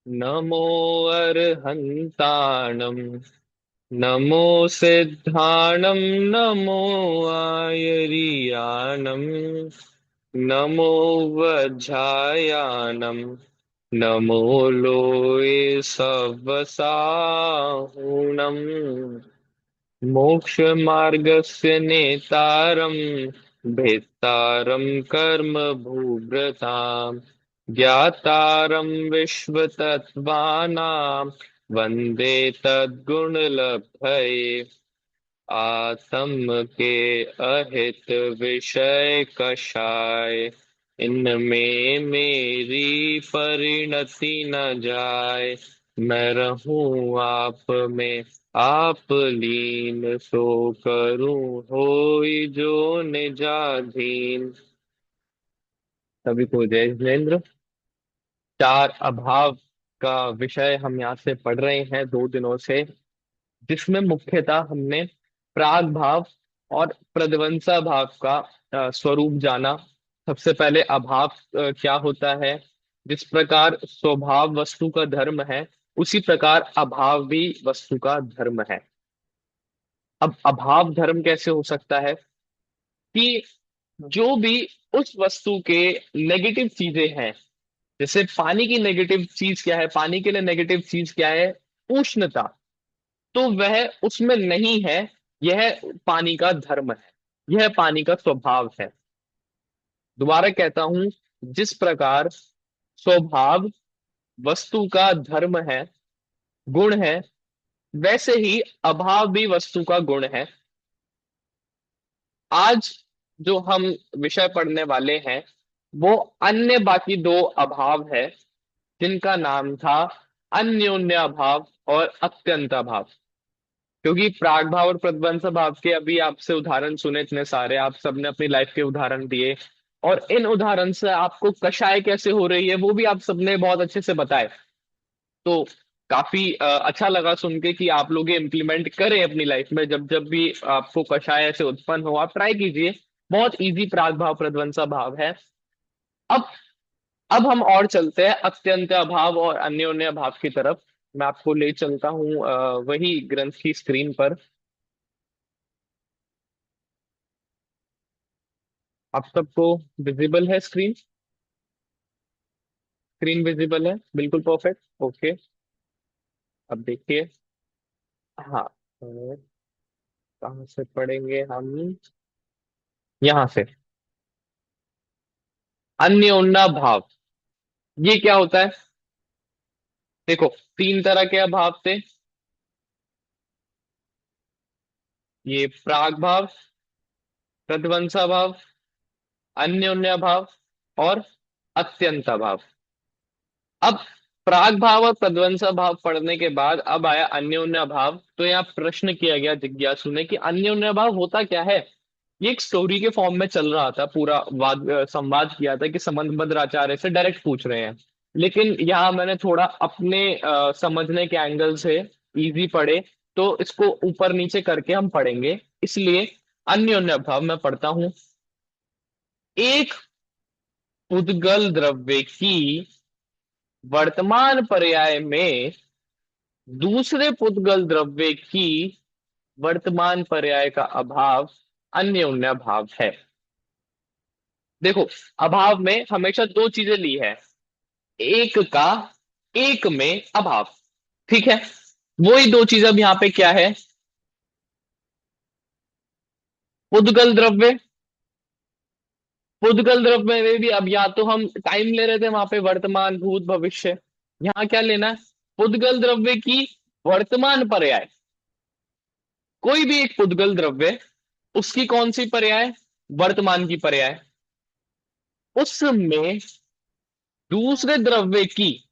नमो अर्हन्ताणं नमो सिद्धाणं नमो आयर्याणं नमो वज्झायानं नमो लोये सवसाहुणम् मोक्षमार्गस्य नेतारं भेत्तारं कर्म भूभृतां ज्ञातारं विश्वतत्त्वानां वन्दे तद्गुणलब्धये आत्म के अहित विषय कषाय इनमें मेरी परिणति न जाए। मैं रहूं आप में आप लीन सो करूं होई जो निजाधीन। सभी को जय जिनेन्द्र। चार अभाव का विषय हम यहाँ से पढ़ रहे हैं 2 दिनों से, जिसमें मुख्यतः हमने प्राग भाव और प्रध्वंसा भाव का स्वरूप जाना। सबसे पहले अभाव क्या होता है। जिस प्रकार स्वभाव वस्तु का धर्म है, उसी प्रकार अभाव भी वस्तु का धर्म है। अब अभाव धर्म कैसे हो सकता है कि जो भी उस वस्तु के नेगेटिव चीजें हैं, जैसे पानी की नेगेटिव चीज क्या है, पानी के लिए नेगेटिव चीज क्या है, उष्णता, तो वह उसमें नहीं है। यह पानी का धर्म है, यह पानी का स्वभाव है। दोबारा कहता हूं, जिस प्रकार स्वभाव वस्तु का धर्म है, गुण है, वैसे ही अभाव भी वस्तु का गुण है। आज जो हम विषय पढ़ने वाले हैं वो अन्य बाकी दो अभाव है, जिनका नाम था अन्योन्य अभाव और अत्यंत अभाव। क्योंकि प्राग भाव और प्रध्वंस भाव के अभी आपसे उदाहरण सुने इतने सारे, आप सबने अपनी लाइफ के उदाहरण दिए, और इन उदाहरण से आपको कषाय कैसे हो रही है वो भी आप सबने बहुत अच्छे से बताए। तो काफी अच्छा लगा सुन के कि आप लोग ये इम्प्लीमेंट करें अपनी लाइफ में। जब जब भी आपको कषाय ऐसे उत्पन्न हो, आप ट्राई कीजिए। बहुत इजी प्राग भाव प्रध्वंसा भाव है। अब अब हम और चलते हैं अत्यंत अभाव और अन्योन्य अभाव की तरफ। मैं आपको ले चलता हूँ वही ग्रंथ की स्क्रीन पर। आप सबको विजिबल है स्क्रीन? स्क्रीन विजिबल है, बिल्कुल परफेक्ट, ओके। अब देखिए, हाँ, कहाँ से पढ़ेंगे हम? यहाँ से। अन्योन्या भाव, ये क्या होता है? देखो, तीन तरह के अभाव थे। ये प्राग भाव, प्रध्वंसा भाव, अन्योन्या भाव और अत्यंत भाव। अब प्राग भाव और प्रध्वंसा भाव पढ़ने के बाद अब आया अन्योन्या भाव। तो यहाँ प्रश्न किया गया जिज्ञासु ने कि अन्योन्या भाव होता क्या है। ये एक स्टोरी के फॉर्म में चल रहा था, पूरा संवाद किया था कि समंतभद्र आचार्य से डायरेक्ट पूछ रहे हैं। लेकिन यहाँ मैंने थोड़ा अपने समझने के एंगल से इजी पढ़े, तो इसको ऊपर नीचे करके हम पढ़ेंगे। इसलिए अन्योन्या भाव मैं पढ़ता हूं। एक उद्गल द्रव्य की वर्तमान पर्याय में दूसरे पुद्गल द्रव्य की वर्तमान पर्याय का अभाव अन्योन्या भाव है। देखो, अभाव में हमेशा दो चीजें ली है, एक का एक में अभाव। ठीक है, वही दो चीज अब यहाँ पे क्या है, पुद्गल द्रव्य। पुद्गल द्रव्य में भी अब या तो हम टाइम ले रहे थे वहां पे वर्तमान भूत भविष्य, यहाँ क्या लेना है, पुद्गल द्रव्य की वर्तमान पर्याय। कोई भी एक पुद्गल द्रव्य, उसकी कौन सी पर्याय, वर्तमान की पर्याय। उसमें दूसरे द्रव्य की,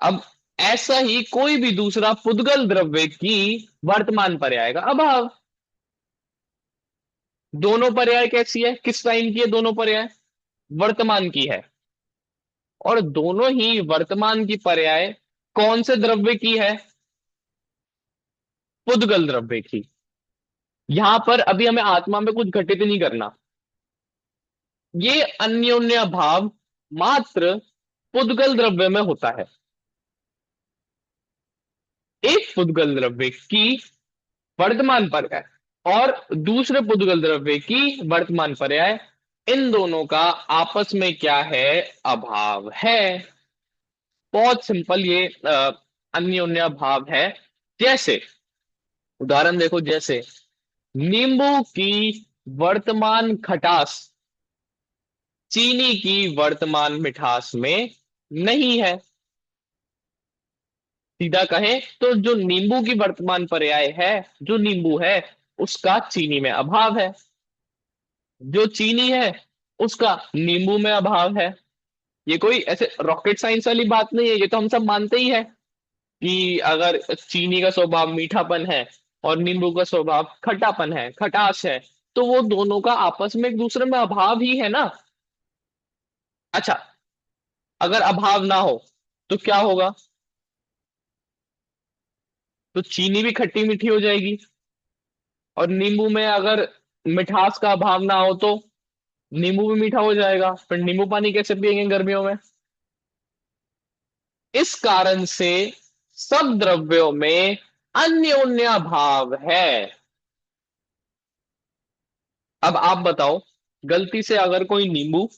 अब ऐसा ही कोई भी दूसरा पुद्गल द्रव्य की वर्तमान पर्याय का अभाव। दोनों पर्याय कैसी है, किस टाइम की है दोनों पर्याय, वर्तमान की है। और दोनों ही वर्तमान की पर्याय कौन से द्रव्य की है, पुद्गल द्रव्य की। यहां पर अभी हमें आत्मा में कुछ घटित नहीं करना। ये अन्योन्य भाव मात्र पुद्गल द्रव्य में होता है। एक पुद्गल द्रव्य की वर्तमान पर्याय और दूसरे पुद्गल द्रव्य की वर्तमान पर्याय, इन दोनों का आपस में क्या है, अभाव है। बहुत सिंपल ये अन्योन्य भाव है। जैसे उदाहरण देखो, जैसे नींबू की वर्तमान खटास चीनी की वर्तमान मिठास में नहीं है। सीधा कहें तो जो नींबू की वर्तमान पर्याय है, जो नींबू है, उसका चीनी में अभाव है। जो चीनी है उसका नींबू में अभाव है। ये कोई ऐसे रॉकेट साइंस वाली बात नहीं है, ये तो हम सब मानते ही है कि अगर चीनी का स्वभाव मीठापन है और नींबू का स्वभाव खट्टापन है, खटास है, तो वो दोनों का आपस में एक दूसरे में अभाव ही है ना। अच्छा, अगर अभाव ना हो तो क्या होगा? तो चीनी भी खट्टी मीठी हो जाएगी। और नींबू में अगर मिठास का अभाव ना हो तो नींबू भी मीठा हो जाएगा, फिर नींबू पानी कैसे पियेंगे गर्मियों में? इस कारण से सब द्रव्यों में अन्योन्य भाव है। अब आप बताओ, गलती से अगर कोई नींबू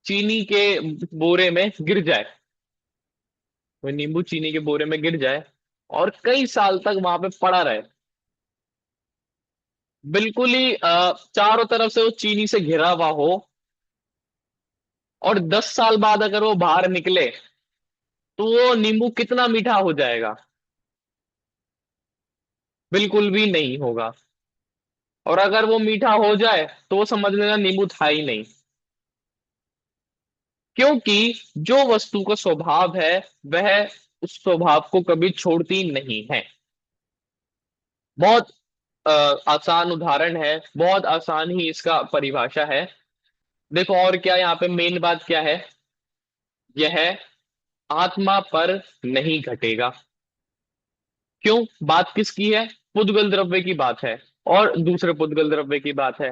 चीनी के बोरे में गिर जाए, कोई नींबू चीनी के बोरे में गिर जाए और कई साल तक वहां पे पड़ा रहे, बिल्कुल ही चारों तरफ से वो चीनी से घिरा हुआ हो, और 10 साल बाद अगर वो बाहर निकले तो वो नींबू कितना मीठा हो जाएगा? बिल्कुल भी नहीं होगा। और अगर वो मीठा हो जाए तो वो समझ लेना नींबू था ही नहीं। क्योंकि जो वस्तु का स्वभाव है वह उस स्वभाव को कभी छोड़ती नहीं है। बहुत अ, आसान उदाहरण है, बहुत आसान ही इसका परिभाषा है। देखो और क्या यहाँ पे मेन बात क्या है, यह आत्मा पर नहीं घटेगा। क्यों? बात किसकी है? पुद्गल द्रव्य की बात है और दूसरे पुद्गल द्रव्य की बात है।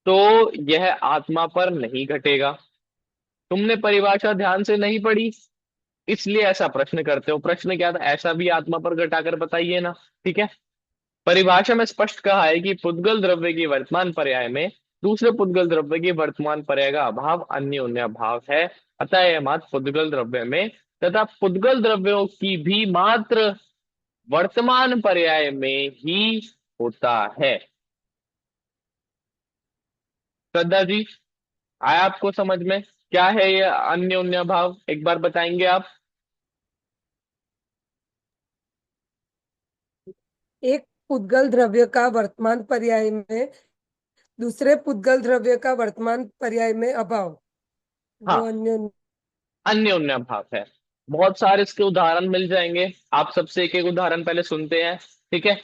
तो यह आत्मा पर नहीं घटेगा। तुमने परिभाषा ध्यान से नहीं पढ़ी, इसलिए ऐसा प्रश्न करते हो। प्रश्न क्या था? ऐसा भी आत्मा पर घटाकर बताइए ना। ठीक है, परिभाषा में स्पष्ट कहा है कि पुद्गल द्रव्य की वर्तमान पर्याय में दूसरे पुद्गल द्रव्य की वर्तमान पर्याय का अभाव अन्योन्य भाव है। अतः यह मात्र पुद्गल द्रव्य में तथा पुद्गल द्रव्यों की भी मात्र वर्तमान पर्याय में ही होता है। श्रद्धा जी, आया आपको समझ में? क्या है ये अन्योन्य भाव, एक बार बताएंगे आप? एक पुद्गल द्रव्य का वर्तमान पर्याय में दूसरे पुद्गल द्रव्य का वर्तमान पर्याय में अभाव, वो हाँ, अन्य। अन्योन्य भाव है। बहुत सारे इसके उदाहरण मिल जाएंगे, आप सबसे एक एक उदाहरण पहले सुनते हैं। ठीक है,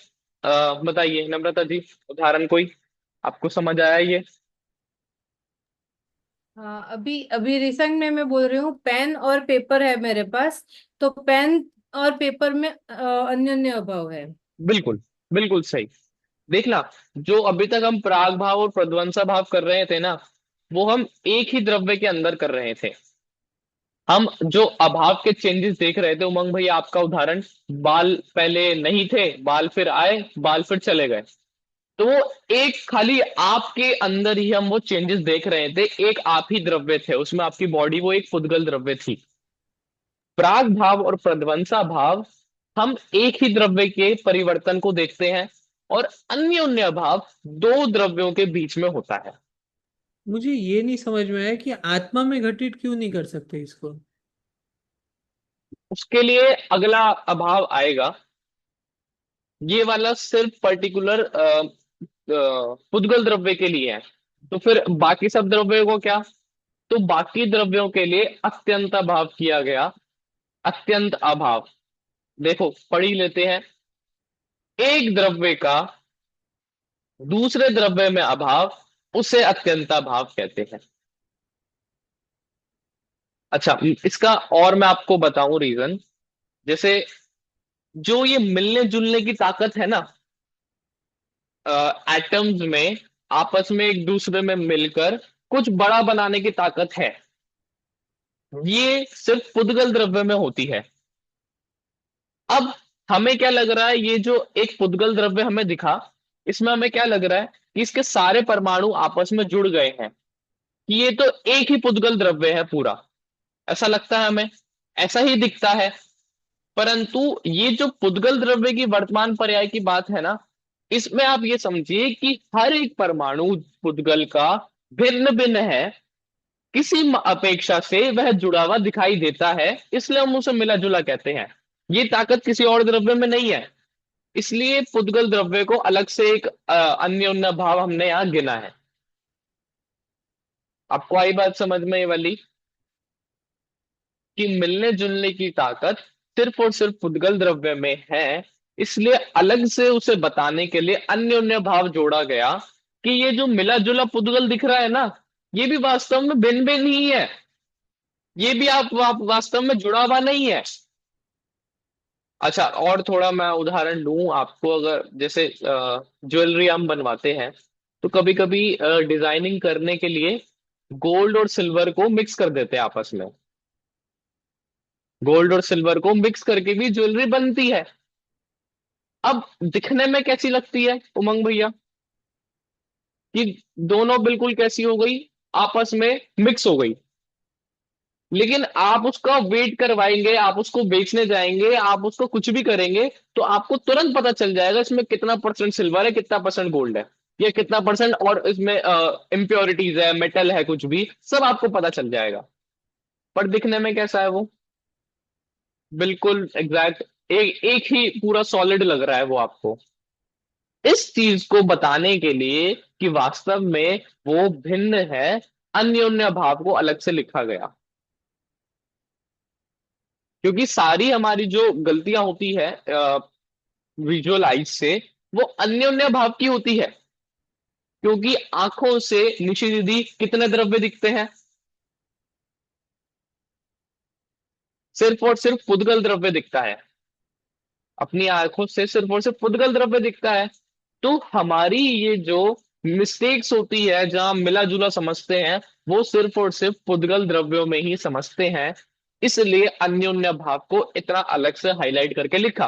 बताइए नम्रता जी, उदाहरण कोई आपको समझ आया ये? हाँ, अभी अभी रिसेंट में मैं बोल रही हूँ, पेन और पेपर है मेरे पास। तो पेन और पेपर में अन्योन्य अभाव है। बिल्कुल, बिल्कुल सही। देखना, जो अभी तक हम पराग भाव और प्रध्वंसा भाव कर रहे थे ना, वो हम एक ही द्रव्य के अंदर कर रहे थे। हम जो अभाव के चेंजेस देख रहे थे, उमंग भाई आपका उदाहरण, बाल पहले नहीं थे, बाल फिर आए, बाल फिर चले गए। तो वो एक खाली आपके अंदर ही हम वो चेंजेस देख रहे थे, एक आप ही द्रव्य थे उसमें, आपकी बॉडी वो एक पुद्गल द्रव्य थी। प्राग भाव और प्रध्वंसा भाव, हम एक ही द्रव्य के परिवर्तन को देखते हैं, और अन्योन्य भाव दो द्रव्यों के बीच में होता है। मुझे ये नहीं समझ में आया कि आत्मा में घटित क्यों नहीं कर सकते इसको। उसके लिए अगला अभाव आएगा। ये वाला सिर्फ पर्टिकुलर पुद्गल द्रव्य के लिए है। तो फिर बाकी सब द्रव्यों को क्या? तो बाकी द्रव्यों के लिए अत्यंत अभाव किया गया। अत्यंत अभाव, देखो पढ़ ही लेते हैं। एक द्रव्य का दूसरे द्रव्य में अभाव, उसे अत्यंता भाव कहते हैं। अच्छा, इसका और मैं आपको बताऊं रीजन। जैसे जो ये मिलने जुलने की ताकत है ना, एटम्स में आपस में एक दूसरे में मिलकर कुछ बड़ा बनाने की ताकत है, ये सिर्फ पुद्गल द्रव्य में होती है। अब हमें क्या लग रहा है, ये जो एक पुद्गल द्रव्य हमें दिखा, इसमें हमें क्या लग रहा है कि इसके सारे परमाणु आपस में जुड़ गए हैं, कि ये तो एक ही पुद्गल द्रव्य है पूरा, ऐसा लगता है हमें, ऐसा ही दिखता है। परंतु ये जो पुद्गल द्रव्य की वर्तमान पर्याय की बात है ना, इसमें आप ये समझिए कि हर एक परमाणु पुद्गल का भिन्न भिन्न है, किसी अपेक्षा से वह जुड़ा हुआ दिखाई देता है, इसलिए हम उसे मिला जुला कहते हैं। ये ताकत किसी और द्रव्य में नहीं है, इसलिए पुद्गल द्रव्य को अलग से एक अन्योन्य भाव हमने यहां गिना है। आपको आई बात समझ में ये वाली, कि मिलने जुलने की ताकत सिर्फ और सिर्फ पुद्गल द्रव्य में है, इसलिए अलग से उसे बताने के लिए अन्योन्य भाव जोड़ा गया, कि ये जो मिला जुला पुद्गल दिख रहा है ना, ये भी वास्तव में भिन्न भिन्न ही है, ये भी आप वास्तव में जुड़ा हुआ नहीं है। अच्छा, और थोड़ा मैं उदाहरण लूं आपको, अगर जैसे ज्वेलरी हम बनवाते हैं, तो कभी कभी डिजाइनिंग करने के लिए गोल्ड और सिल्वर को मिक्स कर देते हैं आपस में, गोल्ड और सिल्वर को मिक्स करके भी ज्वेलरी बनती है। अब दिखने में कैसी लगती है उमंग भैया, कि दोनों बिल्कुल कैसी हो गई, आपस में मिक्स हो गई। लेकिन आप उसका वेट करवाएंगे, आप उसको बेचने जाएंगे, आप उसको कुछ भी करेंगे, तो आपको तुरंत पता चल जाएगा इसमें कितना परसेंट सिल्वर है, कितना परसेंट गोल्ड है, या कितना परसेंट और इसमें इम्प्योरिटीज है, मेटल है, कुछ भी सब आपको पता चल जाएगा। पर दिखने में कैसा है वो, बिल्कुल एग्जैक्ट एक ही पूरा सॉलिड लग रहा है वो आपको। इस चीज को बताने के लिए कि वास्तव में वो भिन्न है, अन्योन्य भाव को अलग से लिखा गया। क्योंकि सारी हमारी जो गलतियां होती है विजुअल आइज से, वो अन्योन्य भाव की होती है। क्योंकि आंखों से निशी दीदी कितने द्रव्य दिखते हैं, सिर्फ और सिर्फ पुद्गल द्रव्य दिखता है, अपनी आंखों से सिर्फ और सिर्फ पुद्गल द्रव्य दिखता है। तो हमारी ये जो मिस्टेक्स होती है, जहां मिला जुला समझते हैं, वो सिर्फ और सिर्फ पुद्गल द्रव्यों में ही समझते हैं, इसलिए अन्योन्य भाव को इतना अलग से हाईलाइट करके लिखा।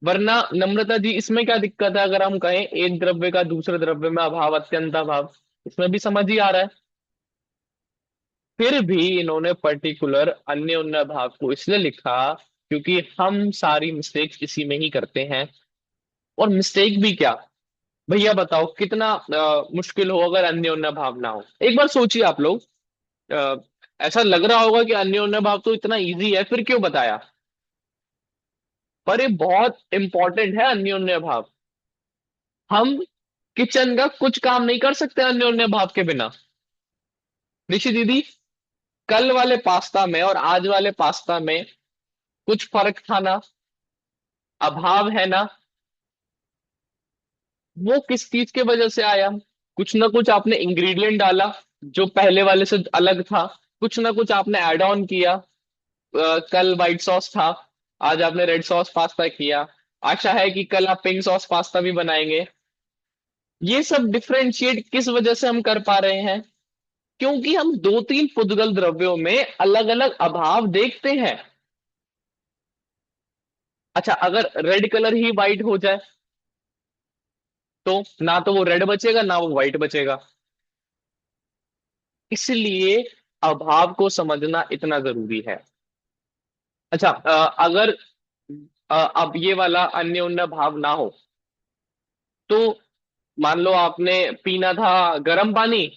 वरना नम्रता जी, इसमें क्या दिक्कत है अगर हम कहें एक द्रव्य का दूसरे द्रव्य में अभाव, अत्यंत अभाव, इसमें भी समझ ही आ रहा है। फिर भी इन्होंने पर्टिकुलर अन्योन्य भाव को इसलिए लिखा क्योंकि हम सारी मिस्टेक्स इसी में ही करते हैं। और मिस्टेक भी क्या, भैया बताओ कितना मुश्किल हो अगर अन्योन्य भाव ना हो। एक बार सोचिए आप लोग, अ, ऐसा लग रहा होगा कि अन्योन्य भाव तो इतना इजी है, फिर क्यों बताया। पर ये बहुत इंपॉर्टेंट है अन्योन्य भाव। हम किचन का कुछ काम नहीं कर सकते अन्योन्य भाव के बिना। निशी दीदी, कल वाले पास्ता में और आज वाले पास्ता में कुछ फर्क था ना, अभाव है ना। वो किस चीज के वजह से आया, कुछ ना कुछ आपने इंग्रेडिएंट डाला जो पहले वाले से अलग था, कुछ ना कुछ आपने ऐड ऑन किया। कल व्हाइट सॉस था, आज आपने रेड सॉस पास्ता किया, आशा है कि कल आप पिंक सॉस पास्ता भी बनाएंगे। ये सब डिफरेंशिएट किस वजह से हम कर पा रहे हैं, क्योंकि हम दो तीन पुद्गल द्रव्यों में अलग अलग अभाव देखते हैं। अच्छा, अगर रेड कलर ही व्हाइट हो जाए, तो ना तो वो रेड बचेगा ना वो व्हाइट बचेगा। इसलिए अभाव को समझना इतना जरूरी है। अच्छा, अगर अब ये वाला अन्योन्य भाव ना हो, तो मान लो आपने पीना था गर्म पानी,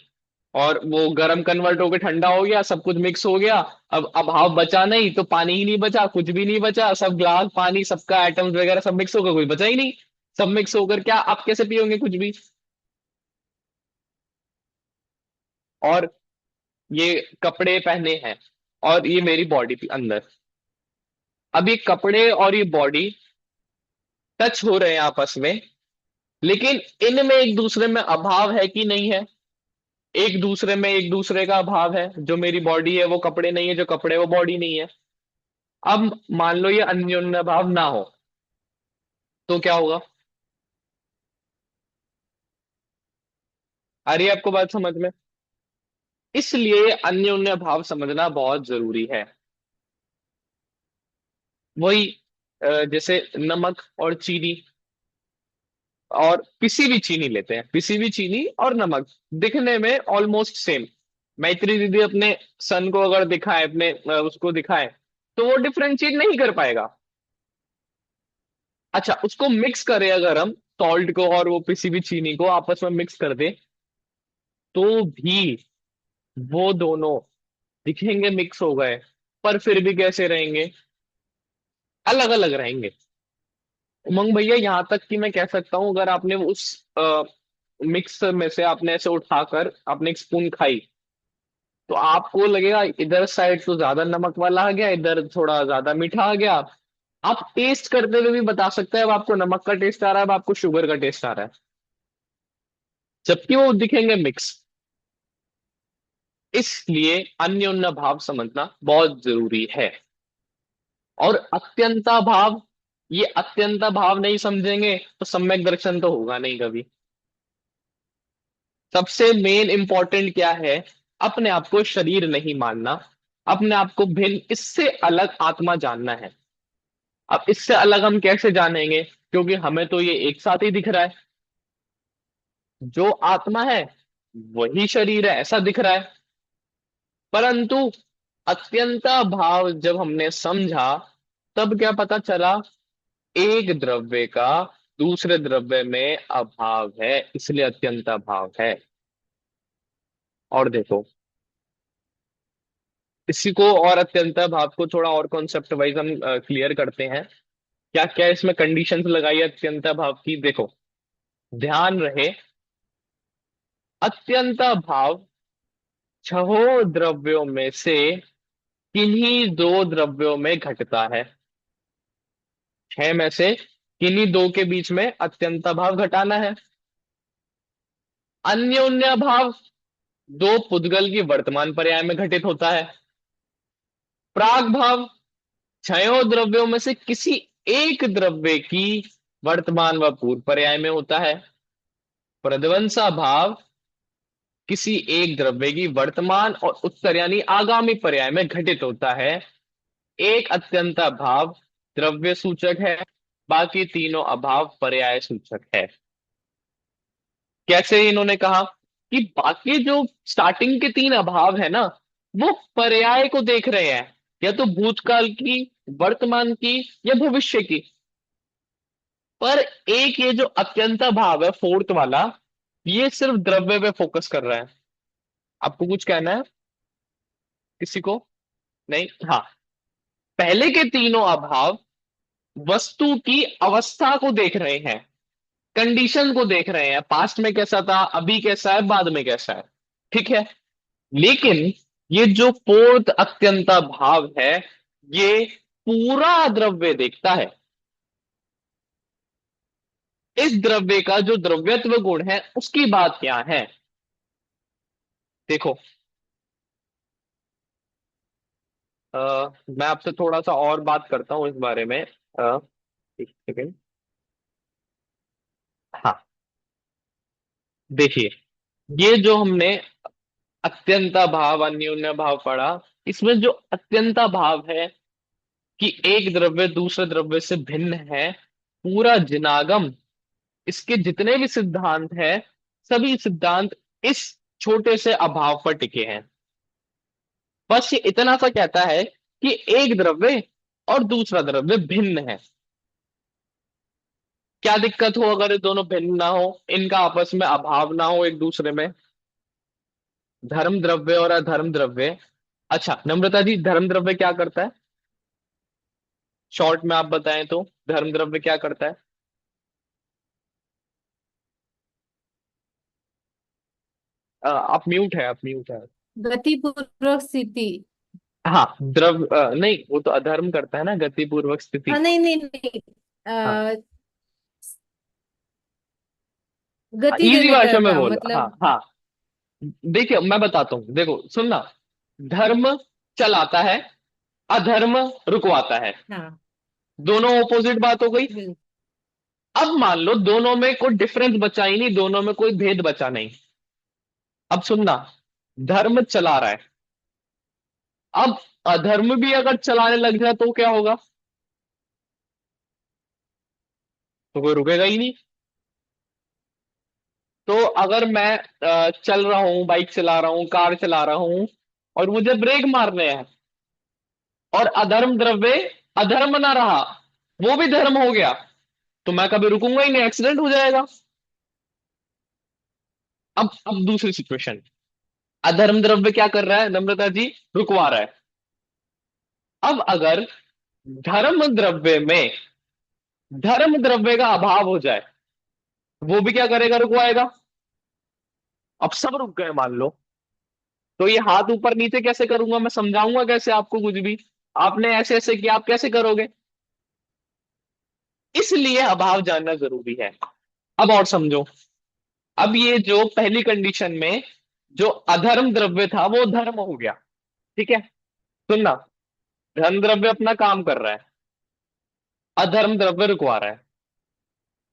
और वो गर्म कन्वर्ट होकर ठंडा हो गया, सब कुछ मिक्स हो गया। अब अभाव बचा नहीं, तो पानी ही नहीं बचा, कुछ भी नहीं बचा, सब ग्लास पानी सबका एटम्स वगैरह सब मिक्स होकर कुछ बचा ही नहीं। सब मिक्स होकर क्या आप कैसे पियोगे कुछ भी। और ये कपड़े पहने हैं, और ये मेरी बॉडी के अंदर, अब ये कपड़े और ये बॉडी टच हो रहे हैं आपस में, लेकिन इनमें एक दूसरे में अभाव है कि नहीं है। एक दूसरे में एक दूसरे का अभाव है, जो मेरी बॉडी है वो कपड़े नहीं है, जो कपड़े वो बॉडी नहीं है। अब मान लो ये अन्योन्य भाव ना हो, तो क्या होगा। आ रही है आपको बात समझ में। इसलिए अन्योन्य भाव समझना बहुत जरूरी है। वही जैसे नमक और चीनी, और पिसी हुई चीनी लेते हैं, पिसी हुई चीनी और नमक दिखने में ऑलमोस्ट सेम। मैत्री दीदी अपने सन को अगर दिखाए, अपने उसको दिखाए, तो वो डिफरेंशिएट नहीं कर पाएगा। अच्छा, उसको मिक्स करें अगर हम, सॉल्ट को और वो पिसी हुई चीनी को आपस में मिक्स कर दे, तो भी वो दोनों दिखेंगे मिक्स हो गए, पर फिर भी कैसे रहेंगे? अलग अलग रहेंगे। उमंग भैया, यहां तक कि मैं कह सकता हूं, अगर आपने उस मिक्स में से आपने ऐसे उठाकर आपने एक स्पून खाई, तो आपको लगेगा इधर साइड तो ज्यादा नमक वाला आ गया, इधर थोड़ा ज्यादा मीठा आ गया। आप टेस्ट करते हुए भी बता सकते हैं अब आपको नमक का टेस्ट आ रहा है, अब आपको शुगर का टेस्ट आ रहा है, जबकि वो दिखेंगे मिक्स। इसलिए अन्योन्य भाव समझना बहुत जरूरी है। और अत्यंता भाव, ये अत्यंता भाव नहीं समझेंगे तो सम्यक दर्शन तो होगा नहीं कभी। सबसे मेन इंपॉर्टेंट क्या है? अपने आप को शरीर नहीं मानना, अपने आप को भिन्न, इससे अलग आत्मा जानना है। अब इससे अलग हम कैसे जानेंगे? क्योंकि हमें तो ये एक साथ ही दिख रहा है, जो आत्मा है वही शरीर है ऐसा दिख रहा है। परंतु अत्यंता भाव जब हमने समझा, तब क्या पता चला? एक द्रव्य का दूसरे द्रव्य में अभाव है, इसलिए अत्यंता भाव है। और देखो, इसी को और अत्यंता भाव को थोड़ा और कॉन्सेप्ट वाइज हम क्लियर करते हैं। क्या क्या इसमें कंडीशंस लगाई है अत्यंता भाव की? देखो, ध्यान रहे, अत्यंता भाव छहों द्रव्यों में से किन्हीं दो द्रव्यों में घटता है। छह में से किन्हीं दो के बीच में अत्यंता भाव घटाना है। अन्योन्या भाव दो पुद्गल की वर्तमान पर्याय में घटित होता है। प्राग भाव छयों द्रव्यों में से किसी एक द्रव्य की वर्तमान व पूर्व पर्याय में होता है। प्रध्वंसा भाव किसी एक द्रव्य की वर्तमान और उत्तर यानी आगामी पर्याय में घटित होता है। एक अत्यंता भाव द्रव्य सूचक है, बाकी तीनों अभाव पर्याय सूचक है। कैसे इन्होंने कहा कि बाकी जो स्टार्टिंग के तीन अभाव है ना, वो पर्याय को देख रहे हैं, या तो भूतकाल की, वर्तमान की, या भविष्य की। पर एक ये जो अत्यंत भाव है फोर्थ वाला, ये सिर्फ द्रव्य पे फोकस कर रहा है। आपको कुछ कहना है किसी को? नहीं? हाँ, पहले के तीनों अभाव वस्तु की अवस्था को देख रहे हैं, कंडीशन को देख रहे हैं, पास्ट में कैसा था, अभी कैसा है, बाद में कैसा है। ठीक है। लेकिन ये जो फोर्थ अत्यंता भाव है, ये पूरा द्रव्य देखता है। इस द्रव्य का जो द्रव्यत्व गुण है उसकी बात क्या है? देखो, मैं आपसे थोड़ा सा और बात करता हूं इस बारे में। एक सेकेंड। हाँ, देखिए, ये जो हमने अत्यंता भाव अन्योन्य भाव पढ़ा, इसमें जो अत्यंता भाव है कि एक द्रव्य दूसरे द्रव्य से भिन्न है, पूरा जिनागम, इसके जितने भी सिद्धांत हैं, सभी सिद्धांत इस छोटे से अभाव पर टिके हैं। बस ये इतना सा कहता है कि एक द्रव्य और दूसरा द्रव्य भिन्न है। क्या दिक्कत हो अगर ये दोनों भिन्न ना हो, इनका आपस में अभाव ना हो एक दूसरे में? धर्म द्रव्य और अधर्म द्रव्य। अच्छा नम्रता जी, धर्म द्रव्य क्या करता है? शॉर्ट में आप बताएं तो धर्म द्रव्य क्या करता है? आप म्यूट है, आप म्यूट है। गति पूर्वक स्थिति। हाँ, नहीं, वो तो अधर्म करता है ना, गति पूर्वक स्थिति। हाँ, नहीं नहीं नहीं, हाँ, गति इजी देने का भाषा में काम बोलो, हाँ मतलब। हाँ। देखिए मैं बताता हूँ, देखो सुनना। धर्म चलाता है, अधर्म रुकवाता है। हाँ, दोनों ऑपोजिट बात हो गई। बिल्कुल। अब मान लो दोनों में कोई डिफरेंस बचा ही नहीं, दोनों में कोई भेद बचा नहीं। अब सुनना, धर्म चला रहा है, अब अधर्म भी अगर चलाने लग जाए तो क्या होगा? तो कोई रुकेगा ही नहीं। तो अगर मैं चल रहा हूं, बाइक चला रहा हूं, कार चला रहा हूं, और मुझे ब्रेक मारने हैं, और अधर्म द्रव्य अधर्म ना रहा, वो भी धर्म हो गया, तो मैं कभी रुकूंगा ही नहीं, एक्सीडेंट हो जाएगा। अब दूसरी सिचुएशन, अधर्म द्रव्य क्या कर रहा है नम्रता जी? रुकवा रहा है। अब अगर धर्म द्रव्य में धर्म द्रव्य का अभाव हो जाए, वो भी क्या करेगा? रुकवाएगा। अब सब रुक गए मान लो, तो ये हाथ ऊपर नीचे कैसे करूंगा? मैं समझाऊंगा कैसे आपको? कुछ भी आपने ऐसे ऐसे किया, आप कैसे करोगे? इसलिए अभाव जानना जरूरी है। अब और समझो। अब ये जो पहली कंडीशन में जो अधर्म द्रव्य था वो धर्म हो गया, ठीक है? सुनना, धन द्रव्य अपना काम कर रहा है, अधर्म द्रव्य रुकवा रहा है।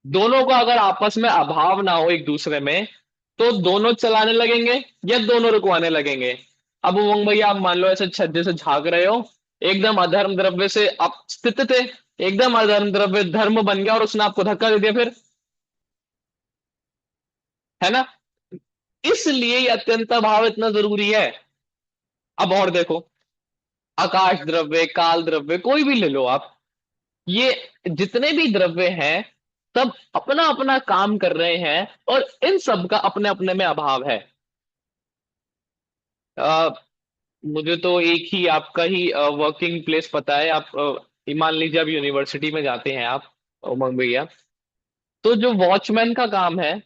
दोनों को अगर आपस में अभाव ना हो एक दूसरे में, तो दोनों चलाने लगेंगे या दोनों रुकवाने लगेंगे? अब उमंग भैया, आप मान लो ऐसे छज्जे से झांक रहे हो, एकदम अधर्म द्रव्य से आप स्थित थे, एकदम अधर्म द्रव्य धर्म बन गया और उसने आपको धक्का दे दिया, फिर? है ना? इसलिए ये अत्यंत अभाव इतना जरूरी है। अब और देखो, आकाश द्रव्य, काल द्रव्य, कोई भी ले लो आप, ये जितने भी द्रव्य हैं, सब अपना अपना काम कर रहे हैं, और इन सब का अपने अपने में अभाव है। अ, मुझे तो एक ही आपका ही वर्किंग प्लेस पता है। आप मान लीजिए, अब यूनिवर्सिटी में जाते हैं आप उमंग भैया, तो जो वॉचमैन का काम है,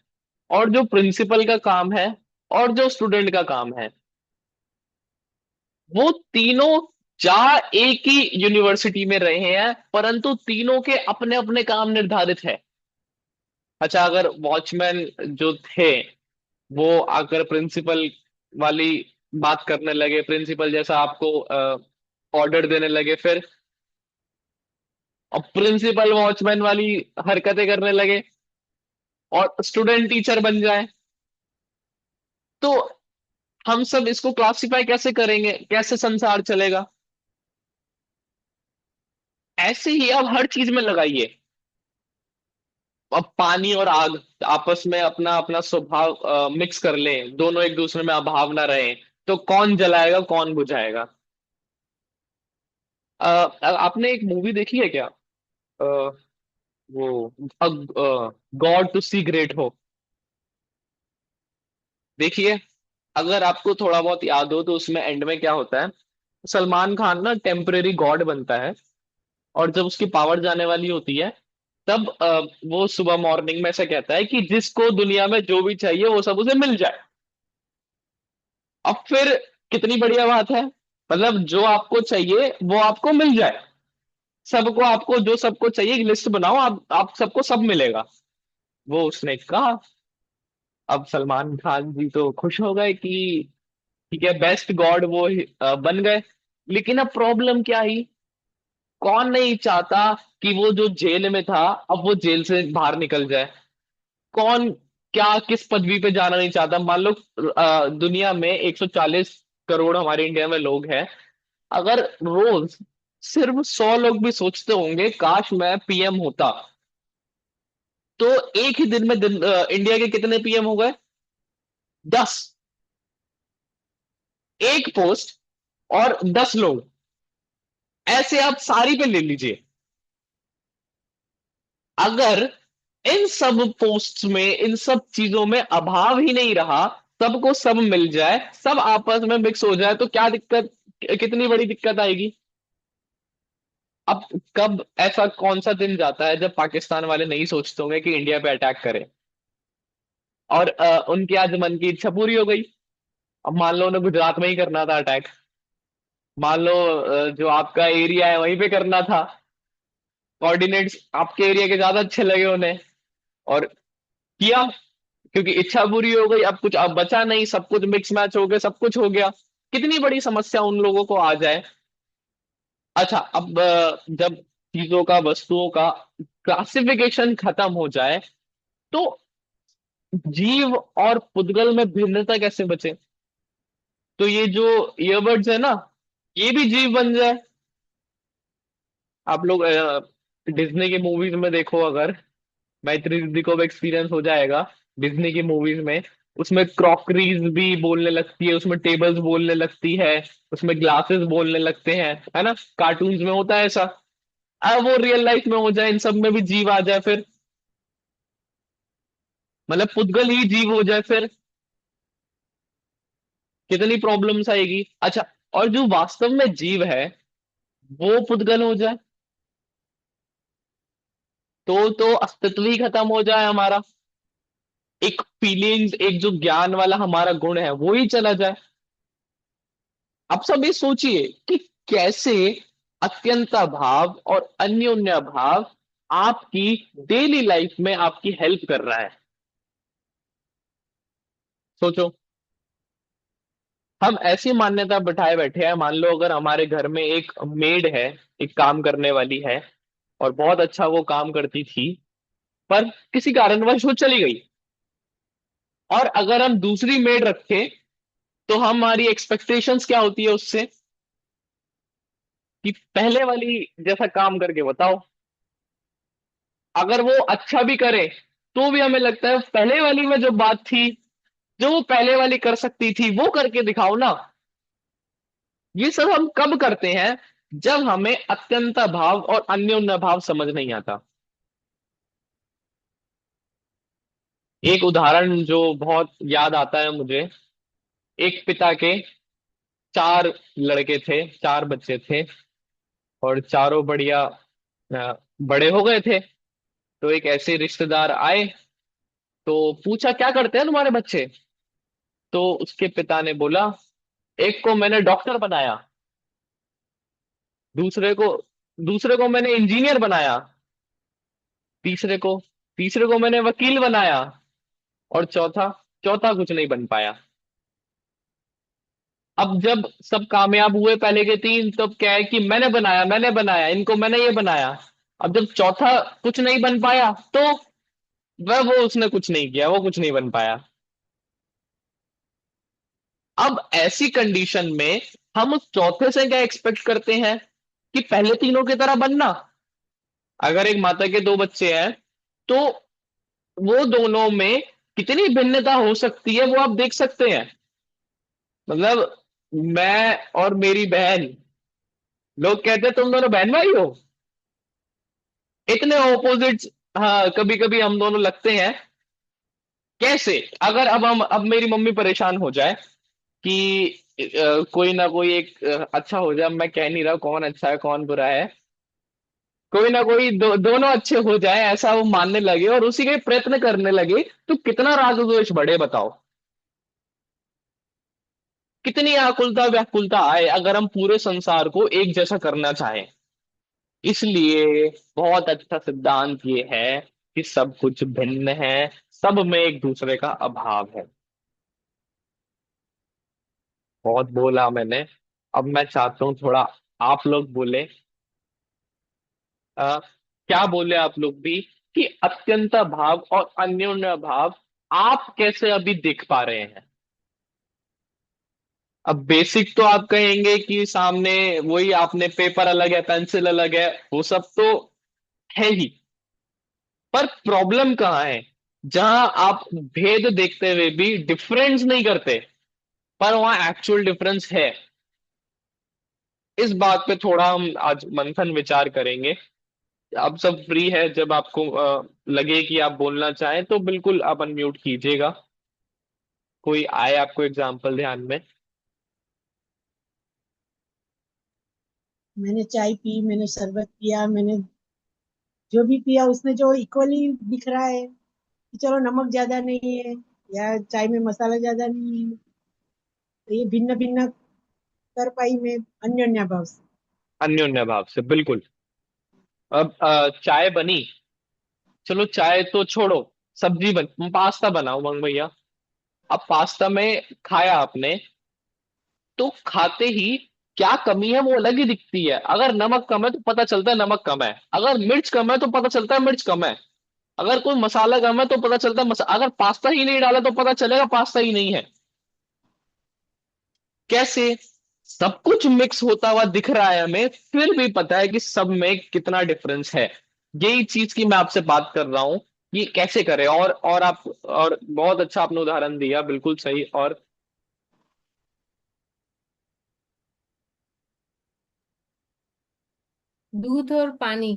और जो प्रिंसिपल का काम है, और जो स्टूडेंट का काम है, वो तीनों चाह एक ही यूनिवर्सिटी में रहे हैं, परंतु तीनों के अपने अपने काम निर्धारित है। अच्छा, अगर वॉचमैन जो थे वो आकर प्रिंसिपल वाली बात करने लगे, प्रिंसिपल जैसा आपको ऑर्डर देने लगे, फिर और प्रिंसिपल वॉचमैन वाली हरकतें करने लगे, और स्टूडेंट टीचर बन जाए, तो हम सब इसको क्लासिफाई कैसे करेंगे? कैसे संसार चलेगा? ऐसे ही अब हर चीज में लगाइए। अब पानी और आग आपस में अपना अपना स्वभाव मिक्स कर लें, दोनों एक दूसरे में अभाव ना रहे, तो कौन जलाएगा, कौन बुझाएगा? आपने एक मूवी देखी है क्या? अ, वो गॉड टू सी ग्रेट हो, देखिए। अगर आपको थोड़ा बहुत याद हो, तो उसमें एंड में क्या होता है, सलमान खान ना टेम्परेरी गॉड बनता है, और जब उसकी पावर जाने वाली होती है, तब वो सुबह मॉर्निंग में ऐसा कहता है कि जिसको दुनिया में जो भी चाहिए वो सब उसे मिल जाए। अब फिर कितनी बढ़िया बात है, मतलब जो आपको चाहिए वो आपको मिल जाए, सबको, आपको जो सबको चाहिए एक लिस्ट बनाओ, आप सबको सब मिलेगा, वो उसने कहा। अब सलमान खान जी तो खुश हो गए कि ठीक है, बेस्ट गॉड वो बन गए। लेकिन अब प्रॉब्लम क्या आई? कौन नहीं चाहता कि वो जो जेल में था, अब वो जेल से बाहर निकल जाए? कौन, क्या, किस पदवी पे जाना नहीं चाहता? मान लो दुनिया में 140 करोड़ हमारे इंडिया में लोग हैं, अगर रोज सिर्फ 100 लोग भी सोचते होंगे काश मैं पीएम होता, तो एक ही दिन में इंडिया के कितने पीएम हो गए? 10। एक पोस्ट और 10 लोग, ऐसे आप सारी पे ले लीजिए। अगर इन सब पोस्ट्स में, इन सब चीजों में अभाव ही नहीं रहा, सबको सब मिल जाए, सब आपस में मिक्स हो जाए, तो क्या दिक्कत, कितनी बड़ी दिक्कत आएगी? अब कब ऐसा कौन सा दिन जाता है जब पाकिस्तान वाले नहीं सोचते होंगे कि इंडिया पे अटैक करें, और उनकी आज मन की इच्छा पूरी हो गई। अब मान लो उन्हें गुजरात में ही करना था अटैक, मान लो जो आपका एरिया है वहीं पे करना था, कोऑर्डिनेट्स आपके एरिया के ज्यादा अच्छे लगे उन्हें, और किया, क्योंकि इच्छा पूरी हो गई। अब कुछ अब बचा नहीं, सब कुछ मिक्स मैच हो गया, सब कुछ हो गया। कितनी बड़ी समस्या उन लोगों को आ जाए। अच्छा, अब जब चीजों का, वस्तुओं का क्लासिफिकेशन खत्म हो जाए, तो जीव और पुद्गल में भिन्नता कैसे बचे? तो ये जो ईयरबड्स है ना, ये भी जीव बन जाए। आप लोग डिज्नी की मूवीज में देखो, अगर मैत्री दीदी को भी एक्सपीरियंस हो जाएगा डिज्नी की मूवीज में। उसमें क्रॉकरीज भी बोलने लगती है, उसमें टेबल्स बोलने लगती है, उसमें ग्लासेस बोलने लगते हैं, है ना? कार्टून्स में होता है ऐसा। अब वो रियल लाइफ में हो जाए, इन सब में भी जीव आ जाए फिर, मतलब पुद्गल ही जीव हो जाए फिर, कितनी प्रॉब्लम्स आएगी। अच्छा, और जो वास्तव में जीव है वो पुद्गल हो जाए, तो अस्तित्व ही खत्म हो जाए हमारा। एक फीलिंग्स, एक जो ज्ञान वाला हमारा गुण है वो ही चला जाए। अब सब ये सोचिए कि कैसे अत्यंत भाव और अन्योन्य भाव आपकी डेली लाइफ में आपकी हेल्प कर रहा है। सोचो, हम ऐसी मान्यता बिठाए बैठे हैं, मान लो अगर हमारे घर में एक मेड है, एक काम करने वाली है, और बहुत अच्छा वो काम करती थी, पर किसी कारणवश वो चली गई, और अगर हम दूसरी मेड रखें तो हमारी एक्सपेक्टेशंस क्या होती है उससे, कि पहले वाली जैसा काम करके बताओ। अगर वो अच्छा भी करे तो भी हमें लगता है पहले वाली में जो बात थी, जो वो पहले वाली कर सकती थी वो करके दिखाओ ना। ये सब हम कब करते हैं? जब हमें अत्यंत भाव और अन्योन्य भाव समझ नहीं आता। एक उदाहरण जो बहुत याद आता है मुझे, एक पिता के चार लड़के थे, चार बच्चे थे, और चारों बढ़िया बड़े हो गए थे। तो एक ऐसे रिश्तेदार आए, तो पूछा क्या करते हैं तुम्हारे बच्चे? तो उसके पिता ने बोला, एक को मैंने डॉक्टर बनाया, दूसरे को दूसरे को मैंने इंजीनियर बनाया, तीसरे को तीसरे को मैंने वकील बनाया, और चौथा चौथा कुछ नहीं बन पाया। अब जब सब कामयाब हुए पहले के तीन, तब क्या है कि मैंने बनाया इनको, मैंने ये बनाया। अब जब चौथा कुछ नहीं बन पाया, तो वह वो उसने कुछ नहीं किया, वो कुछ नहीं बन पाया। अब ऐसी कंडीशन में हम उस चौथे से क्या एक्सपेक्ट करते हैं? कि पहले तीनों की तरह बनना। अगर एक माता के दो बच्चे हैं, तो वो दोनों में कितनी भिन्नता हो सकती है वो आप देख सकते हैं। मतलब मैं और मेरी बहन, लोग कहते हैं तुम दोनों बहन भाई हो, इतने ऑपोजिट्स। हाँ, कभी कभी हम दोनों लगते हैं। कैसे? अगर अब मेरी मम्मी परेशान हो जाए कि कोई ना कोई एक अच्छा हो जाए, मैं कह नहीं रहा कौन अच्छा है कौन बुरा है, कोई ना कोई दोनों अच्छे हो जाए, ऐसा वो मानने लगे और उसी के प्रयत्न करने लगे, तो कितना राग द्वेष बढ़े बताओ। कितनी आकुलता व्याकुलता आए अगर हम पूरे संसार को एक जैसा करना चाहें। इसलिए बहुत अच्छा सिद्धांत ये है कि सब कुछ भिन्न है, सब में एक दूसरे का अभाव है। बहुत बोला मैंने, अब मैं चाहता हूं थोड़ा आप लोग बोले। क्या बोले आप लोग भी, कि अत्यंत भाव और अन्योन्य भाव आप कैसे अभी देख पा रहे हैं? अब बेसिक तो आप कहेंगे कि सामने वही, आपने पेपर अलग है पेंसिल अलग है, वो सब तो है ही। पर प्रॉब्लम कहाँ है? जहां आप भेद देखते हुए भी डिफरेंस नहीं करते, पर वहां एक्चुअल डिफरेंस है। इस बात पे थोड़ा हम आज मंथन विचार करेंगे। आप सब फ्री है, जब आपको लगे कि आप बोलना चाहें तो बिल्कुल आप अनम्यूट कीजिएगा। कोई आए आपको एग्जाम्पल ध्यान में? मैंने चाय पी, मैंने शरबत पिया, मैंने जो भी पिया उसमें जो इक्वली दिख रहा है कि चलो नमक ज्यादा नहीं है या चाय में मसाला ज्यादा नहीं है, तो ये भिन्न भिन्न कर पाई मैं अन्योन्या भाव से। अन्योन्य भाव से, बिल्कुल। अब चाय बनी, चलो चाय तो छोड़ो, सब्जी बन, पास्ता बनाओ मंग भैया। अब पास्ता में खाया आपने, तो खाते ही क्या कमी है वो अलग ही दिखती है। अगर नमक कम है तो पता चलता है नमक कम है, अगर मिर्च कम है तो पता चलता है मिर्च कम है, अगर कोई मसाला कम है तो पता चलता है अगर पास्ता ही नहीं डाला तो पता चलेगा पास्ता ही नहीं है। कैसे? सब कुछ मिक्स होता हुआ दिख रहा है हमें, फिर भी पता है कि सब में कितना डिफरेंस है। यही चीज की मैं आपसे बात कर रहा हूं ये कैसे करें? और आप, और बहुत अच्छा आपने उदाहरण दिया, बिल्कुल सही। और दूध और पानी।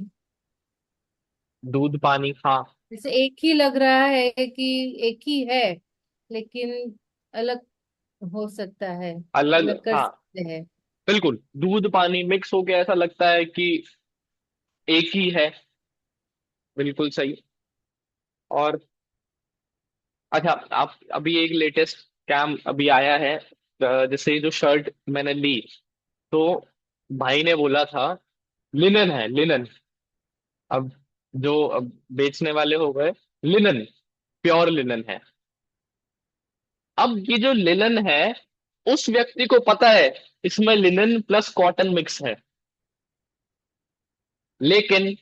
दूध पानी, हाँ। जैसे एक ही लग रहा है कि एक ही है, लेकिन अलग हो सकता है, अलग, अलग कर हाँ, सकते हैं। बिल्कुल। दूध पानी मिक्स हो गया, ऐसा लगता है कि एक ही है। बिल्कुल सही। और अच्छा, आप अभी एक लेटेस्ट स्कैम अभी आया है। जैसे ये जो शर्ट मैंने ली, तो भाई ने बोला था लिनन है, लिनन। अब जो अब बेचने वाले हो गए, लिनन, प्योर लिनन है। अब ये जो लिनन है, उस व्यक्ति को पता है इसमें लिनन प्लस कॉटन मिक्स है, लेकिन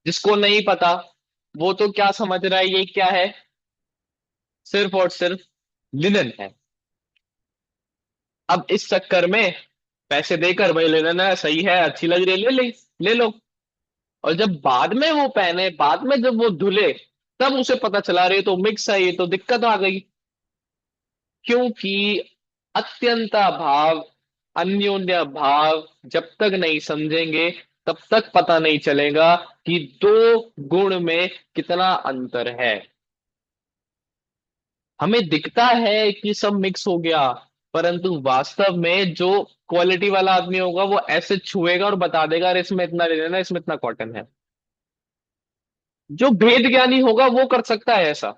जिसको नहीं पता, वो तो क्या समझ रहा है, ये क्या है, सिर्फ और सिर्फ लिनन है। अब इस चक्कर में पैसे देकर, भाई लिनन है, सही है, अच्छी लग रही है, ले लो। और जब बाद में वो पहने, बाद में जब वो धुले, तब उसे पता चला रही तो मिक्स है, ये तो दिक्कत आ गई। क्योंकि अत्यंता भाव, अन्योन्य भाव जब तक नहीं समझेंगे, तब तक पता नहीं चलेगा कि दो गुण में कितना अंतर है। हमें दिखता है कि सब मिक्स हो गया, परंतु वास्तव में जो क्वालिटी वाला आदमी होगा, वो ऐसे छुएगा और बता देगा, अरे इसमें इतना ले लेना, इसमें इतना कॉटन है। जो भेद ज्ञानी होगा वो कर सकता है ऐसा।